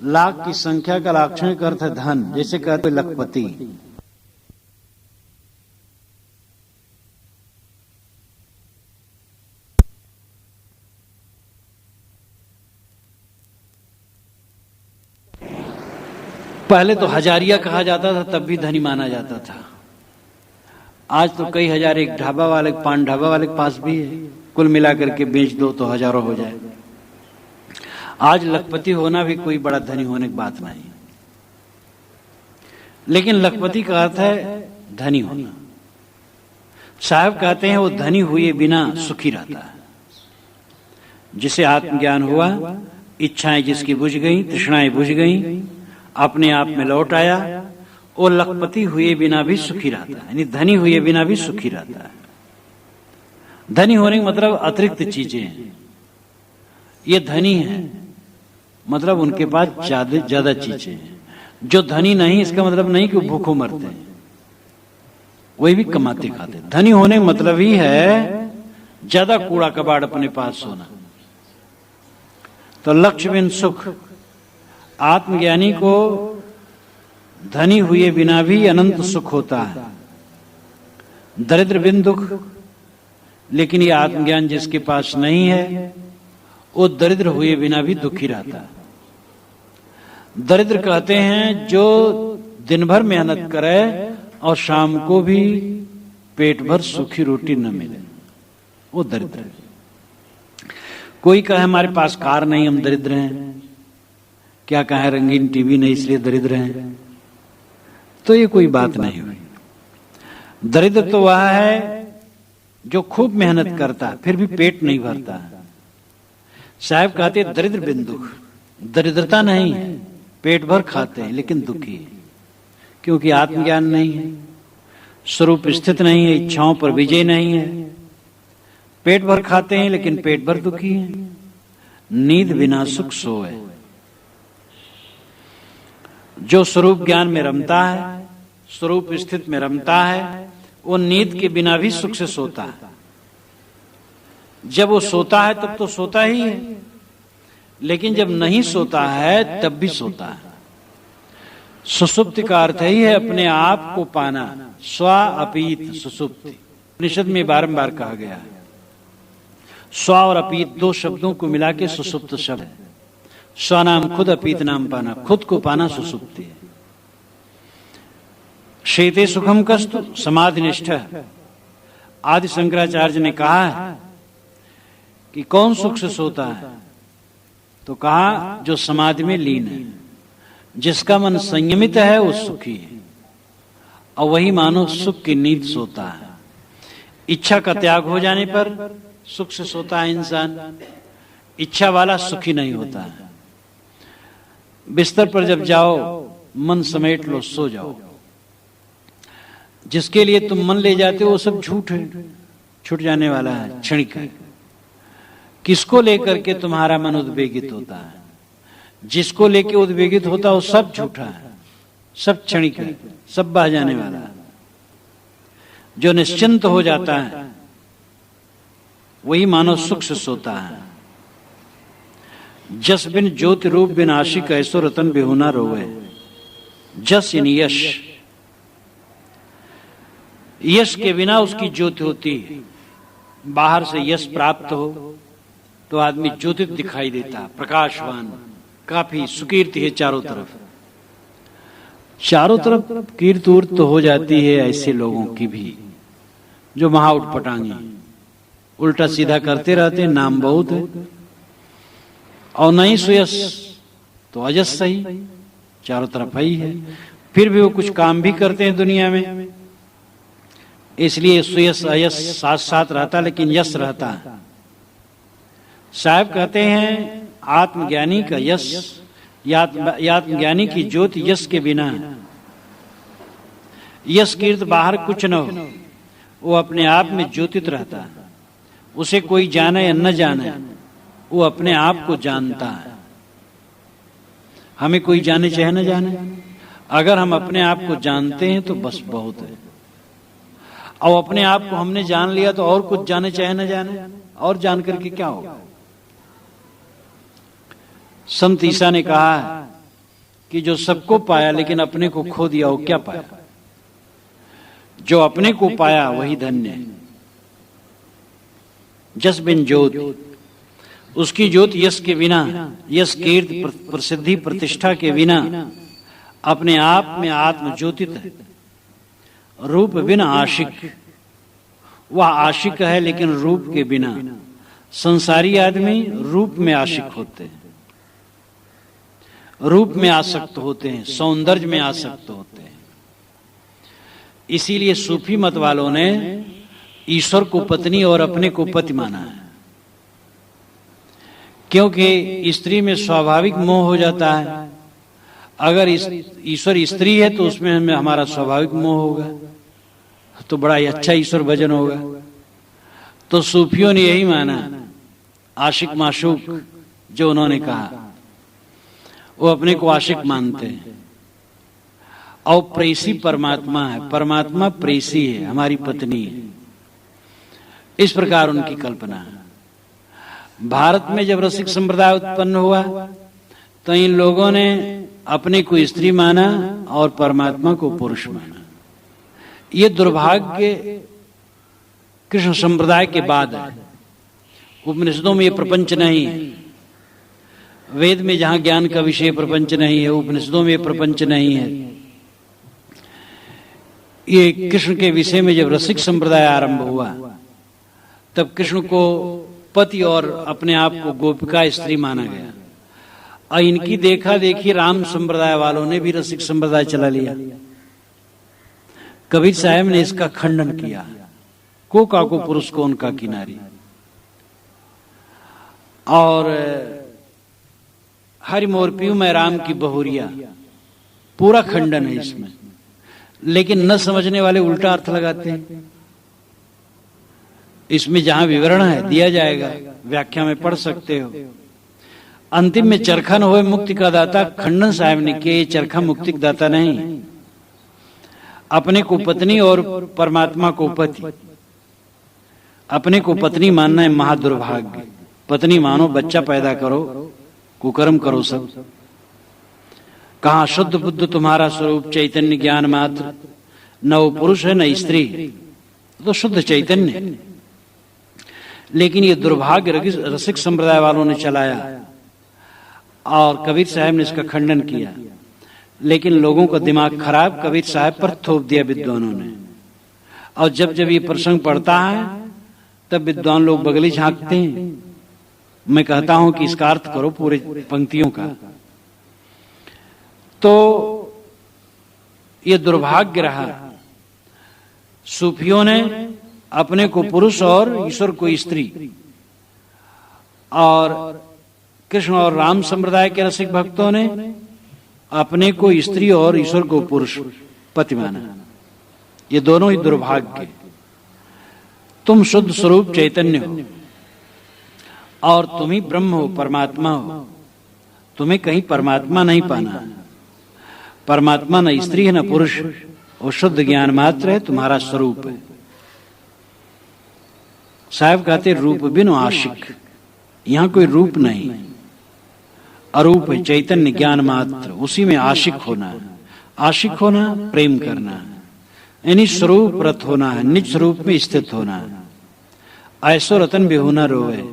लाख की संख्या का लाक्षणिक अर्थ है धन। जैसे कहते लखपति, पहले तो हजारिया कहा जाता था, तब भी धनी माना जाता था। आज तो कई हजार, एक ढाबा वाले, पान ढाबा वाले के पास भी है। कुल मिलाकर के बेच दो तो हजारों हो जाए। आज लखपति होना भी कोई बड़ा धनी होने की बात नहीं, लेकिन लखपति का अर्थ है धनी होना। साहब कहते हैं वो धनी हुए बिना सुखी रहता है। जिसे आत्मज्ञान हुआ, इच्छाएं जिसकी बुझ गई, तृष्णाएं बुझ गई, अपने आप में लौट आया, वो लखपति हुए बिना भी सुखी रहता है, यानी धनी हुए बिना भी सुखी रहता है। धनी होने का मतलब अतिरिक्त चीजें हैं। ये धनी है मतलब उनके पास ज्यादा चीजें हैं। जो धनी नहीं, इसका मतलब नहीं कि वो भूखों मरते हैं, वही भी कमाते खाते। धनी होने का मतलब ही है ज्यादा कूड़ा कबाड़ अपने पास होना। तो लक्ष्य बिन सुख, आत्मज्ञानी को धनी हुए बिना भी अनंत सुख होता है। दरिद्र बिन दुख, लेकिन ये आत्मज्ञान जिसके पास नहीं है, वो दरिद्र हुए बिना भी दुखी रहता है। दरिद्र कहते हैं जो दिन भर मेहनत करे और शाम को भी पेट भर सूखी रोटी न मिले, वो दरिद्र है। कोई कहे हमारे पास कार नहीं, हम दरिद्र हैं। क्या कहे रंगीन टीवी नहीं, इसलिए दरिद्र हैं। तो ये कोई बात नहीं हुई। दरिद्र तो वह है जो खूब मेहनत करता है फिर भी पेट नहीं भरता है। साहब कहते दरिद्र बिन दुख, दरिद्रता नहीं है, पेट भर खाते हैं लेकिन दुखी है, क्योंकि आत्मज्ञान नहीं है, स्वरूप स्थित नहीं है, इच्छाओं पर विजय नहीं है। पेट भर खाते हैं लेकिन पेट भर दुखी है। नींद बिना सुख सोए। जो स्वरूप ज्ञान में रमता है, स्वरूप स्थित में रमता है, वो नींद के बिना भी सुख से सोता है। जब वो सोता है तब तो सोता ही है, लेकिन जब नहीं सोता है तब भी सोता है। सुसुप्ति का अर्थ ही है अपने आप को पाना। स्व अपीत सुसुप्ति उपनिषद में बारंबार कहा गया है। स्व और अपीत दो शब्दों को मिला के सुसुप्त शब्द है। स्व नाम खुद, अपीत नाम पाना, खुद को पाना सुसुप्ति है। शेते सुखम कस्तु समाधि निष्ठ। आदि शंकराचार्य ने कहा है कि कौन सुख से सोता है, तो कहा जो समाधि में लीन है, जिसका मन संयमित है वो सुखी है, और वही मानो सुख की नींद सोता है। इच्छा का त्याग हो जाने पर सुख से सोता है इंसान। इच्छा वाला सुखी नहीं होता है। बिस्तर पर जब जाओ मन समेट लो, सो जाओ। जिसके लिए तुम मन ले जाते हो वो सब झूठ है, छूट जाने वाला है, क्षणिक है। किसको लेकर के तुम्हारा मन उद्वेगित होता है, जिसको लेके उद्वेगित होता है वो सब झूठा है, सब क्षणिक है, सब बह जाने वाला है। जो निश्चिंत हो जाता है वही मानव सुख से सोता है। जस बिन ज्योति रूप बिन आशिक ऐसो रतन बेहुना रोवे। जस यानी यश, यश के बिना उसकी ज्योति होती है। बाहर से यश प्राप्त हो तो आदमी ज्योतित दिखाई देता, प्रकाशवान, काफी सुकीर्ति है चारों तरफ। चारों तरफ कीर्ति उर्त तो हो जाती है ऐसे लोगों की भी जो महा उठपटांगी, उल्टा सीधा करते रहते, नाम बहुत है और नहीं सुयश तो अजस सही, चारों तरफ ही है। फिर भी वो कुछ काम भी करते हैं दुनिया में, इसलिए सुयश अयश साथ साथ रहता लेकिन यश रहता है। साहब कहते हैं आत्मज्ञानी का यश, आत्मज्ञानी की ज्योति यश के बिना, यश कीर्त बाहर कुछ न हो, वो अपने आप में ज्योतित रहता है। उसे कोई जाने या न जाने, वो अपने आप को जानता है। हमें कोई जाने चाहे न जाने, अगर हम अपने आप को जानते हैं तो बस बहुत है। और अपने आप को हमने जान लिया तो और कुछ जाने चाहे न जाने, और जान करके क्या होगा। संत ईसा ने कहा है कि जो सबको पाया लेकिन अपने को खो दिया वो क्या पाया। जो अपने को पाया वही धन्य है। जस बिन ज्योत, उसकी ज्योत यश के बिना, यश कीर्ति प्रसिद्धि प्रतिष्ठा के बिना अपने आप में आत्म ज्योतित है। रूप बिना आशिक, वह आशिक है लेकिन रूप के बिना। संसारी आदमी रूप में आशिक होते हैं, रूप में आसक्त होते हैं, सौंदर्य में आसक्त होते हैं। इसीलिए सूफी मत वालों ने ईश्वर को पत्नी और अपने को पति माना है, क्योंकि स्त्री में स्वाभाविक मोह हो जाता है। अगर ईश्वर स्त्री है तो उसमें हमें हमारा स्वाभाविक मोह होगा, तो बड़ा ही अच्छा ईश्वर भजन होगा। तो सूफियों ने यही माना, आशिक माशूक जो उन्होंने कहा, वो अपने को आशिक मानते हैं। और प्रेसी परमात्मा है, परमात्मा प्रेसी है, हमारी पत्नी है, इस प्रकार उनकी कल्पना है। भारत में जब रसिक संप्रदाय उत्पन्न हुआ तो इन लोगों ने अपने को स्त्री माना और परमात्मा को पुरुष माना। ये दुर्भाग्य कृष्ण संप्रदाय के बाद है। उपनिषदों में ये प्रपंच नहीं है, वेद में जहां ज्ञान का विषय प्रपंच नहीं है, उपनिषदों में ये प्रपंच नहीं है। ये कृष्ण के विषय में जब रसिक संप्रदाय आरंभ हुआ तब कृष्ण को पति और अपने आप को गोपिका स्त्री माना गया। और इनकी देखा देखी राम संप्रदाय वालों ने भी रसिक संप्रदाय चला लिया। कबीर साहब ने इसका खंडन किया, को काको पुरुष को उनका किनारी। और हरि मोर पीऊ मैं राम की बहुरिया, पूरा खंडन है इसमें। लेकिन न समझने वाले उल्टा अर्थ लगाते हैं। इसमें जहां विवरण है दिया जाएगा, व्याख्या में पढ़ सकते हो। अंतिम में चरखा न होए मुक्ति का दाता, खंडन साहब ने किया। ये चरखा मुक्ति का दाता नहीं, अपने को पत्नी और परमात्मा को पति। अपने को पत्नी मानना है महादुर्भाग्य। पत्नी मानो, बच्चा पैदा करो, कुकर्म करो सब। कहा शुद्ध बुद्ध तुम्हारा स्वरूप चैतन्य ज्ञान मात्र, न वो पुरुष है न स्त्री, तो शुद्ध चैतन्य। लेकिन ये दुर्भाग्य रसिक संप्रदाय वालों ने चलाया और कबीर साहब ने इसका खंडन किया। लेकिन लोगों का दिमाग खराब कबीर साहब पर थोप दिया विद्वानों ने। और जब जब ये प्रसंग पढ़ता है तब विद्वान लोग बगली झांकते हैं। मैं कहता हूं कि इसका अर्थ करो पूरे पंक्तियों का। तो ये दुर्भाग्य रहा, सूफियों ने अपने को पुरुष और ईश्वर को स्त्री, और कृष्ण और राम संप्रदाय के रसिक भक्तों ने अपने को स्त्री और ईश्वर को पुरुष पति माना। ये दोनों ही दुर्भाग्य। तुम शुद्ध स्वरूप चैतन्य हो और तुम ही ब्रह्म हो, परमात्मा हो। तुम्हें कहीं परमात्मा नहीं पाना। परमात्मा न स्त्री है न पुरुष, वो शुद्ध ज्ञान मात्र है, तुम्हारा स्वरूप है। साहब कहते रूप बिनु आशिक, यहां कोई रूप नहीं, अरूप है, चैतन्य ज्ञान मात्र, उसी में आशिक होना है। आशिक होना प्रेम करना है, यानी स्वरूप रत होना है, निज स्वरूप में स्थित होना है। ऐसो रतन बिहुना रोए।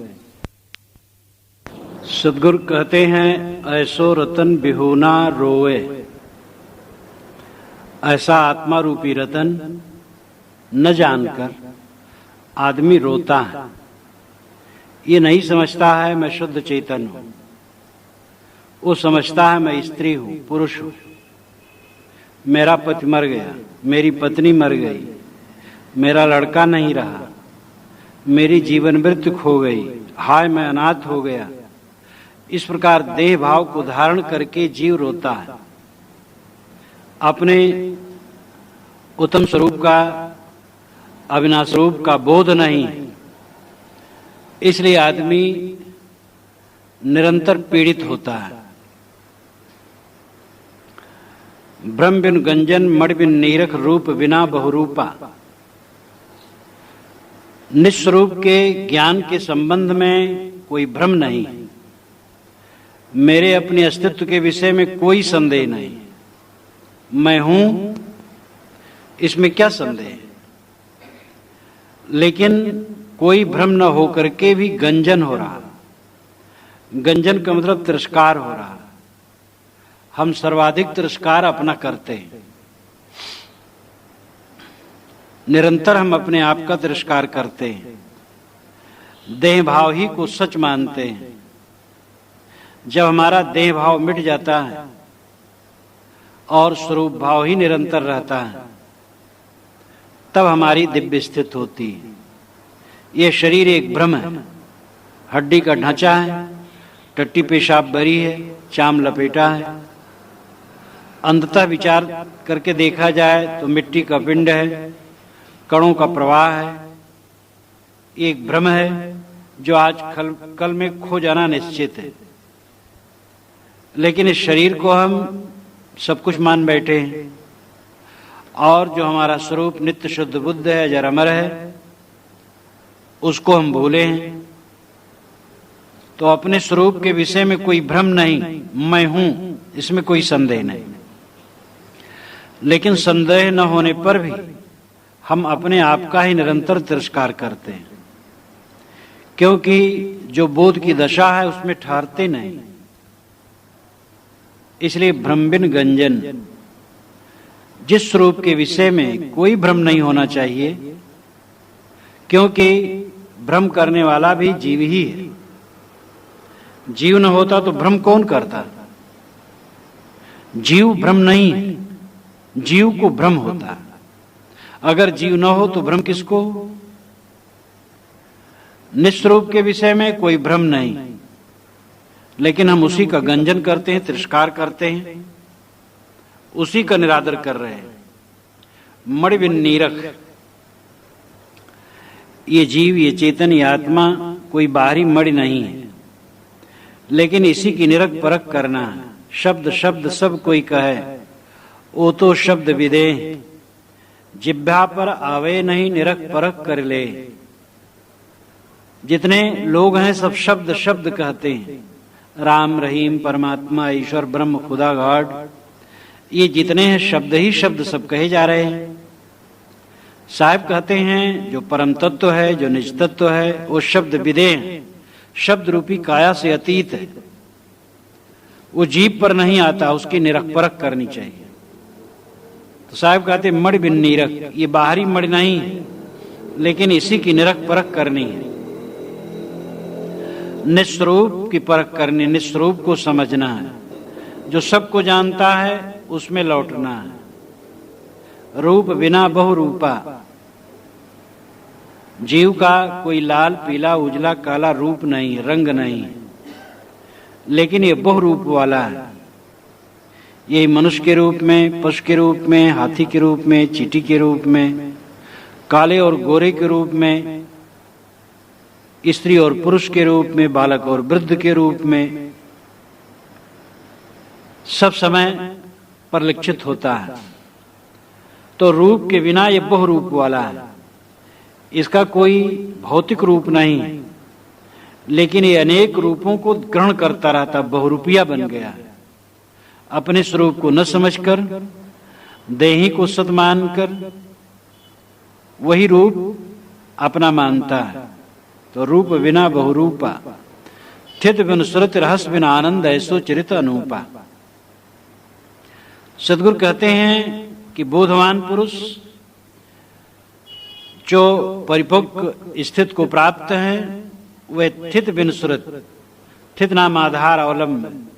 सदगुरु कहते हैं ऐसो रतन बिहुना रोए। ऐसा आत्मा रूपी रतन न जानकर आदमी रोता है। ये नहीं समझता है मैं शुद्ध चैतन्य हूं, वो समझता है मैं स्त्री हूं, पुरुष हूं, मेरा पति मर गया, मेरी पत्नी मर गई, मेरा लड़का नहीं रहा, मेरी जीवन मृत्यु खो गई, हाय मैं अनाथ हो गया। इस प्रकार देह भाव को धारण करके जीव रोता है। अपने उत्तम स्वरूप का, अविनाश स्वरूप का बोध नहीं, इसलिए आदमी निरंतर पीड़ित होता है। ब्रह्म बिन गंजन मणि बिन नीरख रूप बिना बहुरूपा। निस्वरूप के ज्ञान के संबंध में कोई भ्रम नहीं, मेरे अपने अस्तित्व के विषय में कोई संदेह नहीं। मैं हूं, इसमें क्या संदेह है? लेकिन कोई भ्रम न होकर के भी गंजन हो रहा। गंजन का मतलब तिरस्कार हो रहा। हम सर्वाधिक तिरस्कार अपना करते हैं। निरंतर हम अपने आप का तिरस्कार करते हैं। देह भाव ही को सच मानते हैं। जब हमारा देह भाव मिट जाता है और स्वरूप भाव ही निरंतर रहता है, तब हमारी दिव्य स्थिति होती है। यह शरीर एक भ्रम है, हड्डी का ढांचा है, टट्टी पेशाब भरी है, चाम लपेटा है। अंततः विचार करके देखा जाए तो मिट्टी का पिंड है, कणों का प्रवाह है, एक भ्रम है जो आज कल में खो जाना निश्चित है। लेकिन इस शरीर को हम सब कुछ मान बैठे हैं, और जो हमारा स्वरूप नित्य शुद्ध बुद्ध है, अजर अमर है, उसको हम भूले हैं। तो अपने स्वरूप के विषय में कोई भ्रम नहीं, मैं हूं, इसमें कोई संदेह नहीं। लेकिन संदेह न होने पर भी हम अपने आप का ही निरंतर तिरस्कार करते हैं, क्योंकि जो बोध की दशा है उसमें ठहरते नहीं। इसलिए भ्रम बिन गंजन, जिस स्वरूप के विषय में कोई भ्रम नहीं होना चाहिए, क्योंकि भ्रम करने वाला भी जीव ही है। जीव न होता तो भ्रम कौन करता? जीव भ्रम नहीं है, जीव को भ्रम होता है। अगर जीव न हो तो भ्रम किसको? निस्वरूप के विषय में कोई भ्रम नहीं, लेकिन हम उसी का गंजन करते हैं, तिरस्कार करते हैं, उसी का निरादर कर रहे हैं। मणि बिन नीरख, ये जीव, ये चेतन, ये आत्मा कोई बाहरी मणि नहीं है, लेकिन इसी की निरख परख करना है। शब्द शब्द सब कोई कहे, ओ तो शब्द विदे, जिह्वा पर आवे नहीं निरख परख कर ले। जितने लोग हैं सब शब्द शब्द कहते हैं, राम, रहीम, परमात्मा, ईश्वर, ब्रह्म, खुदा, गॉड, ये जितने हैं शब्द ही शब्द सब कहे जा रहे हैं। साहब कहते हैं जो परम तत्व है, जो निज तत्व है, वो शब्द विदे हैं, शब्द रूपी काया से अतीत है। वो जीभ पर नहीं आता, उसकी निरख परख करनी चाहिए। तो साहब कहते हैं मणि बिन नीरख, ये बाहरी मणि नहीं है, लेकिन इसी की निरख परख करनी है। निस्वरूप की परख करनी, निस्वरूप को समझना है। जो सबको जानता है उसमें लौटना है। रूप बिना बहुरूपा, जीव का कोई लाल, पीला, उजला, काला रूप नहीं, रंग नहीं, लेकिन ये बहुरूप वाला है। यही मनुष्य के रूप में, पशु के रूप में, हाथी के रूप में, चींटी के रूप में, काले और गोरे के रूप में, स्त्री और पुरुष के रूप में, बालक और वृद्ध के रूप में, सब समय परिलक्षित होता है। तो रूप के बिना ये बहुरूप वाला है, इसका कोई भौतिक रूप नहीं, लेकिन ये अनेक रूपों को ग्रहण करता रहता, बहुरूपिया बन गया है। अपने स्वरूप को न समझकर, देही को सत मानकर वही रूप अपना मानता है। तो रूप बिना बहुरूपा, स्थित बिन सुरत, रहस्य बिना आनंद, ऐसो चरित अनूपा। सद्गुरु कहते हैं कि बोधवान पुरुष जो परिपक्व स्थित को प्राप्त है, वह स्थित बिन सुरत, स्थित नाम आधार अवलंब,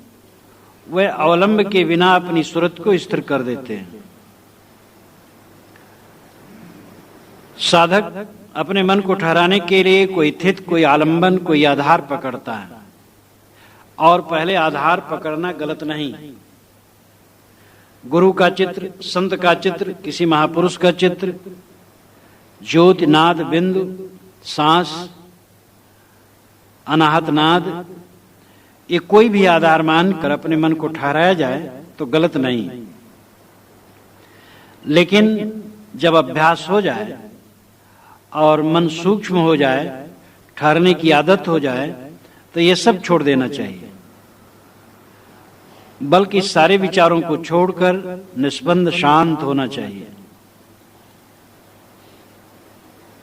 वह अवलंब के बिना अपनी सुरत को स्थिर कर देते हैं। साधक अपने मन को ठहराने के लिए कोई स्थित, कोई आलंबन, कोई आधार पकड़ता है, और पहले आधार पकड़ना गलत नहीं। गुरु का चित्र, संत का चित्र, किसी महापुरुष का चित्र, ज्योति, नाद, बिंदु, सांस, अनाहत नाद, ये कोई भी आधार मानकर अपने मन को ठहराया जाए तो गलत नहीं। लेकिन जब अभ्यास हो जाए और मन सूक्ष्म हो जाए, ठहरने की आदत हो जाए, तो ये सब छोड़ देना चाहिए, बल्कि सारे विचारों को छोड़कर निष्पन्द शांत होना चाहिए।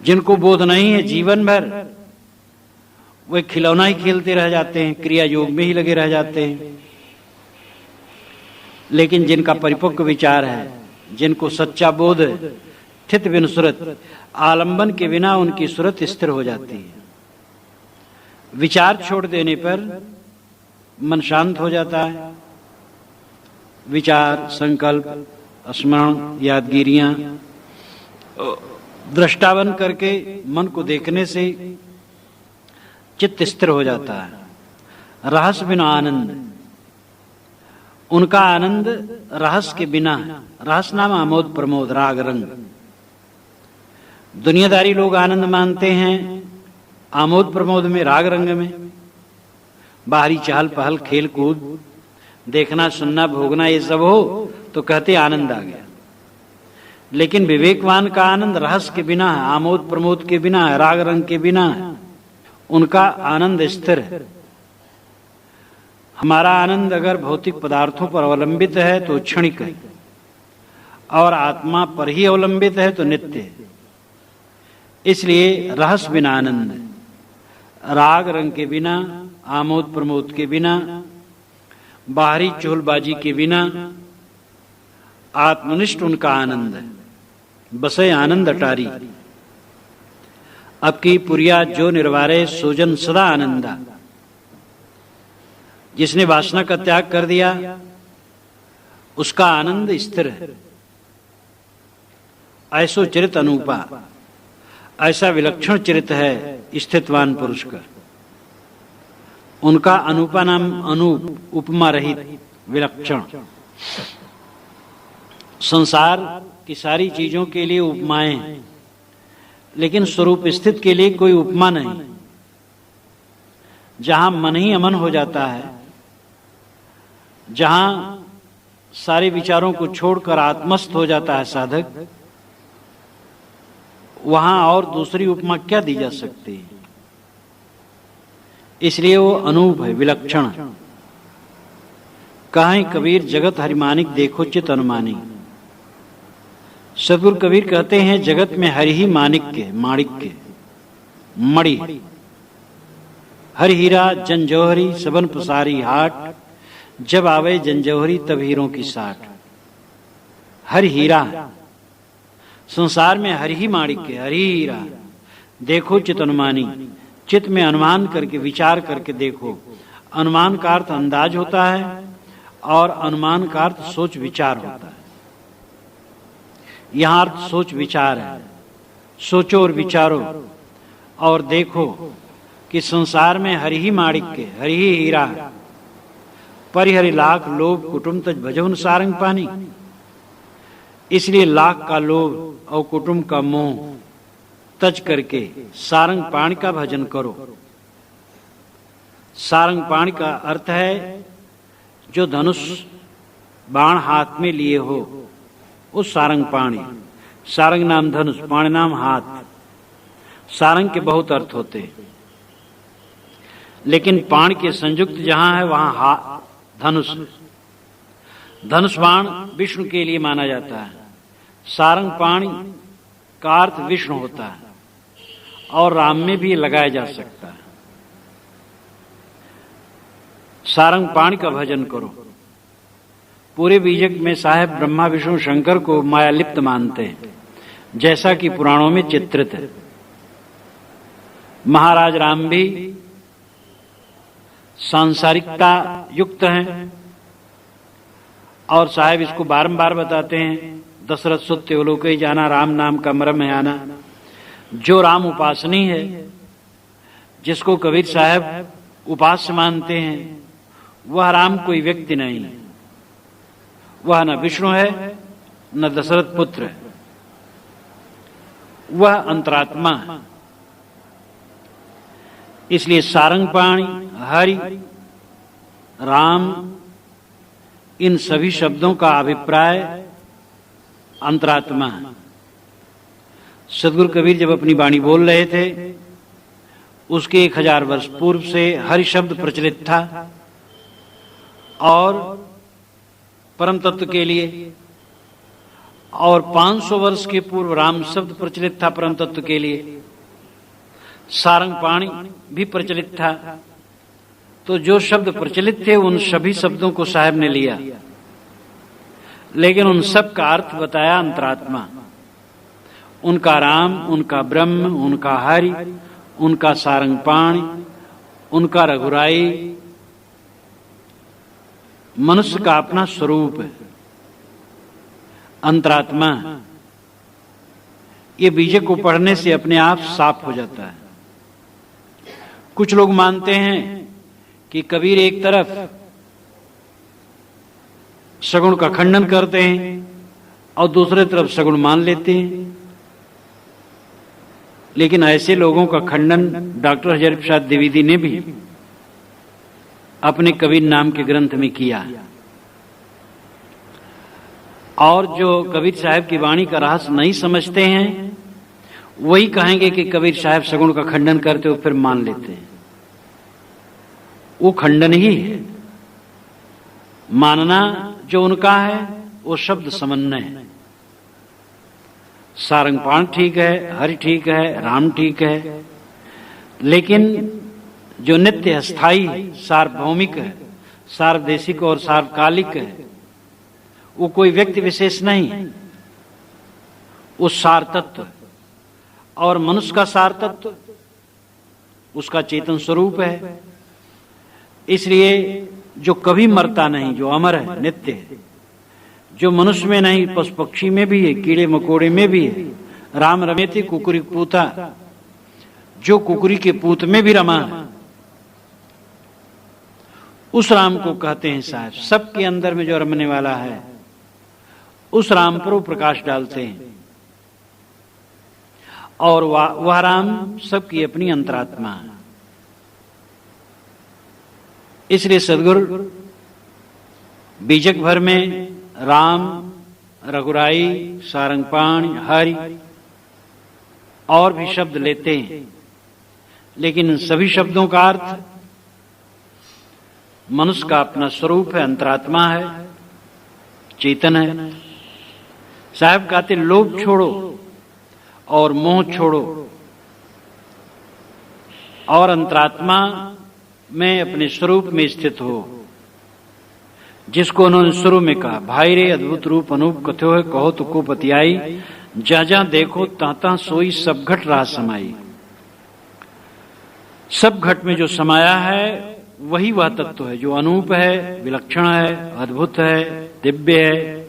जिनको बोध नहीं है, जीवन भर वे खिलौना ही खेलते रह जाते हैं, क्रिया योग में ही लगे रह जाते हैं। लेकिन जिनका परिपक्व विचार है, जिनको सच्चा बोध है, स्थित बिन सुरत, आलंबन के बिना उनकी सुरत स्थिर हो जाती है। विचार छोड़ देने पर मन शांत हो जाता है। विचार, संकल्प, स्मरण, यादगिरियां दृष्टा बन करके मन को देखने से चित्त स्थिर हो जाता है। रहस्य बिना आनंद, उनका आनंद रहस्य के बिना, रहस्य नाम आमोद प्रमोद, राग रंग। दुनियादारी लोग आनंद मानते हैं आमोद प्रमोद में, राग रंग में, बाहरी चहल पहल, खेल कूद, देखना सुनना भोगना, ये सब हो तो कहते आनंद आ गया। लेकिन विवेकवान का आनंद रहस्य के बिना है, आमोद प्रमोद के बिना है, राग रंग के बिना है। उनका आनंद स्थिर है। हमारा आनंद अगर भौतिक पदार्थों पर अवलंबित है तो क्षणिक है, और आत्मा पर ही अवलंबित है तो नित्य है। इसलिए रहस्य बिना आनंद, राग रंग के बिना, आमोद प्रमोद के बिना, बाहरी चोलबाजी के बिना, आत्मनिष्ठ उनका आनंद है। बसे आनंद अटारी, अब की पुरिया जो निर्वारे, सोजन सदा आनंदा। जिसने वासना का त्याग कर दिया उसका आनंद स्थिर है। ऐसो चरित अनूपा, ऐसा विलक्षण चरित है स्थितवान पुरुष का। उनका अनूपा नाम अनूप, उपमा रहित, विलक्षण। संसार की सारी चीजों के लिए उपमाएं हैं, लेकिन स्वरूप स्थित के लिए कोई उपमा नहीं। जहां मन ही अमन हो जाता है, जहां सारे विचारों को छोड़कर आत्मस्थ हो जाता है साधक, वहां और दूसरी उपमा क्या दी जा सकती है। इसलिए वो अनूप है, विलक्षण। कहें कबीर जगत हरिमानिक, देखो चित अनुमानी। सदगुरु कबीर कहते हैं जगत में हरि ही माणिक्य, माणिक्य, मणि, हर हीरा जंजौहरी, सबन पसारी हाट, जब आवे जंजौहरी तब हीरों की साठ। हर हीरा, संसार में हरि ही माणिक्य, हरि हीरा। देखो चित अनुमानी, चित्त में अनुमान करके, विचार करके देखो। अनुमान का अर्थ अंदाज होता है, और अनुमान का अर्थ सोच विचार होता है। यहां अर्थ सोच विचार है। सोचो और विचारो और देखो कि संसार में हरि ही माणिक्य, हरि ही हीरा, परिहरि लाख लोभ कुटुंब तज भजहुन सारंग पानी। इसलिए लाख का लोभ और कुटुंब का मोह तज करके सारंग पाणी का भजन करो। सारंग पाणी का अर्थ है जो धनुष बाण हाथ में लिए हो उस सारंग पाणी। सारंग नाम धनुष, पाणी नाम हाथ। सारंग के बहुत अर्थ होते हैं, लेकिन पाण के संयुक्त जहां है वहां धनुष। धनुष बाण विष्णु के लिए माना जाता है। सारंग पाणी का अर्थ विष्णु होता है और राम में भी लगाया जा सकता है। सारंग पाणी का भजन करो। पूरे बीजक में साहेब ब्रह्मा विष्णु शंकर को माया लिप्त मानते हैं, जैसा कि पुराणों में चित्रित है। महाराज राम भी सांसारिकता युक्त हैं और साहेब इसको बारंबार बताते हैं। दशरथ सुत लोक ही जाना, राम नाम का मरम है आना। जो राम उपासनी है, जिसको कबीर साहब उपास्य मानते हैं, वह राम कोई व्यक्ति नहीं है। वह न विष्णु है न दशरथ पुत्र है, वह अंतरात्मा है। इसलिए सारंग पाणी, हरि, राम, इन सभी शब्दों का अभिप्राय अंतरात्मा है। सदगुरु कबीर जब अपनी वाणी बोल रहे थे, उसके 1000 वर्ष पूर्व से हरि शब्द प्रचलित था और परम तत्व के लिए, और 500 वर्ष के पूर्व राम शब्द प्रचलित था परम तत्व के लिए। सारंग पाणी भी प्रचलित था। तो जो शब्द प्रचलित थे उन सभी शब्दों को साहब ने लिया, लेकिन उन सब का अर्थ बताया अंतरात्मा। उनका राम, उनका ब्रह्म, उनका हरि, उनका सारंग पाणी, उनका रघुराई मनुष्य का अपना स्वरूप है, अंतरात्मा। ये बीजक को पढ़ने से अपने आप साफ हो जाता है। कुछ लोग मानते हैं कि कबीर एक तरफ सगुण का खंडन करते हैं और दूसरे तरफ सगुण मान लेते हैं। लेकिन ऐसे लोगों का खंडन डॉक्टर हजारी प्रसाद द्विवेदी ने भी अपने कबीर नाम के ग्रंथ में किया। और जो कबीर साहब की वाणी का रहस्य नहीं समझते हैं, वही कहेंगे कि कबीर साहब सगुण का खंडन करते हो, फिर मान लेते हैं। वो खंडन ही है। मानना जो उनका है वो शब्द समन्वय है। सारंग पाणी ठीक है, हरि ठीक है, राम ठीक है, लेकिन जो नित्य स्थायी सार्वभौमिक है, सार्वदेशिक और सार्वकालिक है, वो कोई व्यक्ति विशेष नहीं, वो सार तत्व। और मनुष्य का सार तत्व उसका चेतन स्वरूप है। इसलिए जो कभी मरता नहीं, जो अमर है, नित्य है, जो मनुष्य में नहीं पशु पक्षी में भी है, कीड़े मकोड़े में भी है। राम रमेति कुकुरी पूता, जो कुकुरी के पूत में भी रमा है, उस राम को कहते हैं साहब। सबके अंदर में जो रमने वाला है, उस राम पर वो प्रकाश डालते हैं। और वह राम सबकी अपनी अंतरात्मा है। इसलिए सदगुरु बीजक भर में राम, रघुराई, सारंग पाणी, हरि और भी शब्द लेते हैं, लेकिन इन सभी शब्दों का अर्थ मनुष्य का अपना स्वरूप है, अंतरात्मा है, चेतन है। साहब कहते लोभ छोड़ो और मोह छोड़ो और अंतरात्मा में अपने स्वरूप में स्थित हो, जिसको उन्होंने शुरू में कहा, भाई रे अद्भुत रूप अनूप कथो है, कहो तो को पतियाई, जहां जहां देखो ताता सोई सब घट रहा समाई। सब घट में जो समाया है वही वह तत्व है जो अनूप है, विलक्षण है, अद्भुत है, दिव्य है,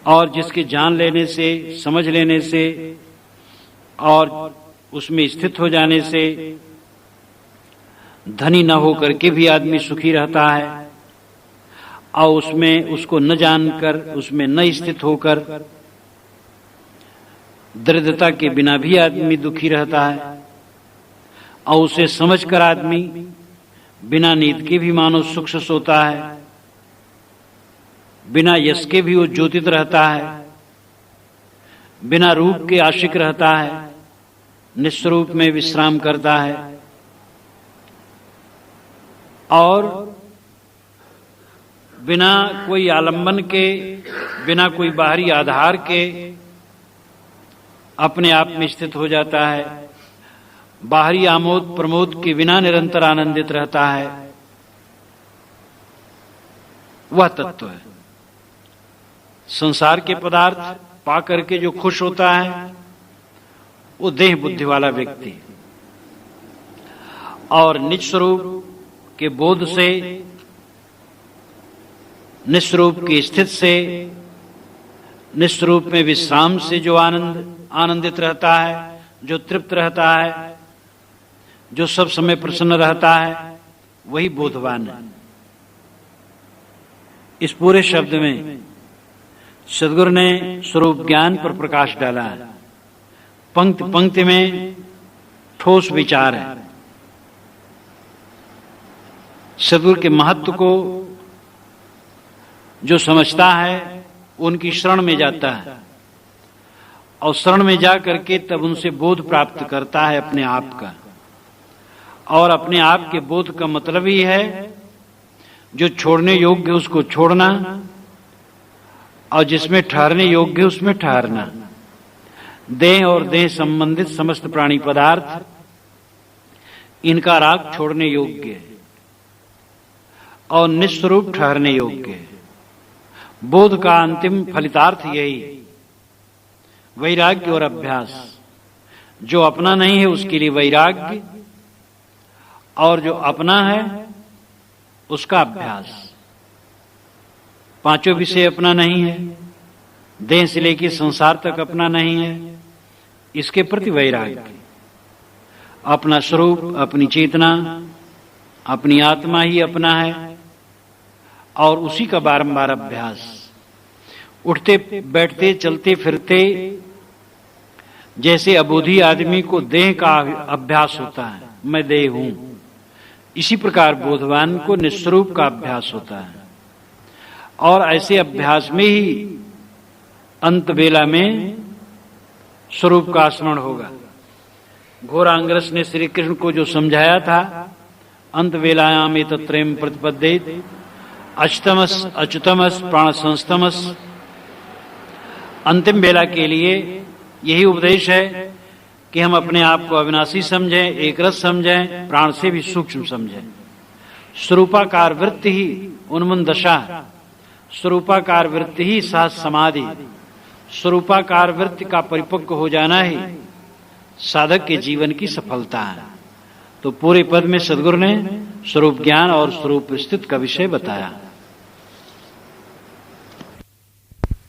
और जिसके जान लेने से, समझ लेने से और उसमें स्थित हो जाने से धनी न होकर के भी आदमी सुखी रहता है, और उसमें उसको न जानकर, उसमें न स्थित होकर, दरिद्रता के बिना भी आदमी दुखी रहता है, और उसे समझकर आदमी बिना नींद के भी मानो सुख से सोता है, बिना यश के भी वो ज्योतित रहता है, बिना रूप के आशिक रहता है, निस्वरूप में विश्राम करता है, और बिना कोई आलंबन के, बिना कोई बाहरी आधार के अपने आप में स्थित हो जाता है, बाहरी आमोद प्रमोद के बिना निरंतर आनंदित रहता है। वह तत्व है। संसार के पदार्थ पा करके जो खुश होता है वो देह बुद्धि वाला व्यक्ति, और निज स्वरूप के बोध से, निस्वरूप की स्थिति से, निस्वरूप में विश्राम से जो आनंदित रहता है, जो तृप्त रहता है, जो सब समय प्रसन्न रहता है, वही बोधवान है। इस पूरे शब्द में सद्गुरु ने स्वरूप ज्ञान पर प्रकाश डाला है। पंक्ति पंक्ति में ठोस विचार है। सद्गुरु के महत्व को जो समझता है उनकी शरण में जाता है, और शरण में जा करके तब उनसे बोध प्राप्त करता है अपने आप का। और अपने आप के बोध का मतलब ही है जो छोड़ने योग्य उसको छोड़ना, और जिसमें ठहरने योग्य उसमें ठहरना। देह और देह संबंधित समस्त प्राणी पदार्थ, इनका राग छोड़ने योग्य है और निस्वरूप ठहरने योग्य है। बोध का अंतिम फलितार्थ यही, वैराग्य और अभ्यास। जो अपना नहीं है उसके लिए वैराग्य, और जो अपना है उसका अभ्यास। पांचों विषय अपना नहीं है, देह से लेकर संसार तक अपना नहीं है, इसके प्रति वैराग्य। अपना स्वरूप, अपनी चेतना, अपनी आत्मा ही अपना है, और उसी का बारंबार अभ्यास। उठते बैठते चलते फिरते जैसे अबोधी आदमी को देह का अभ्यास होता है, मैं देह हूं, इसी प्रकार बोधवान को निस्वरूप का अभ्यास होता है। और ऐसे अभ्यास में ही अंत बेला में स्वरूप का स्मरण होगा। घोरांगरस ने श्री कृष्ण को जो समझाया था, अंत बेलायाम एतत्त्रयम् प्रतिपद्येत अच्युतमस् अच्युतमस् प्राण संस्तमस्। अंतिम बेला के लिए यही उपदेश है कि हम अपने आप को अविनाशी समझें, एकरस समझें, प्राण से भी सूक्ष्म समझें। स्वरूपाकार वृत्ति ही उन्मूलन दशा, स्वरूपाकार वृत्ति ही सहज समाधि, स्वरूपाकार वृत्ति का परिपक्व हो जाना ही साधक के जीवन की सफलता है। तो पूरे पद में सद्गुरु ने स्वरूप ज्ञान और स्वरूप स्थिति का विषय बताया।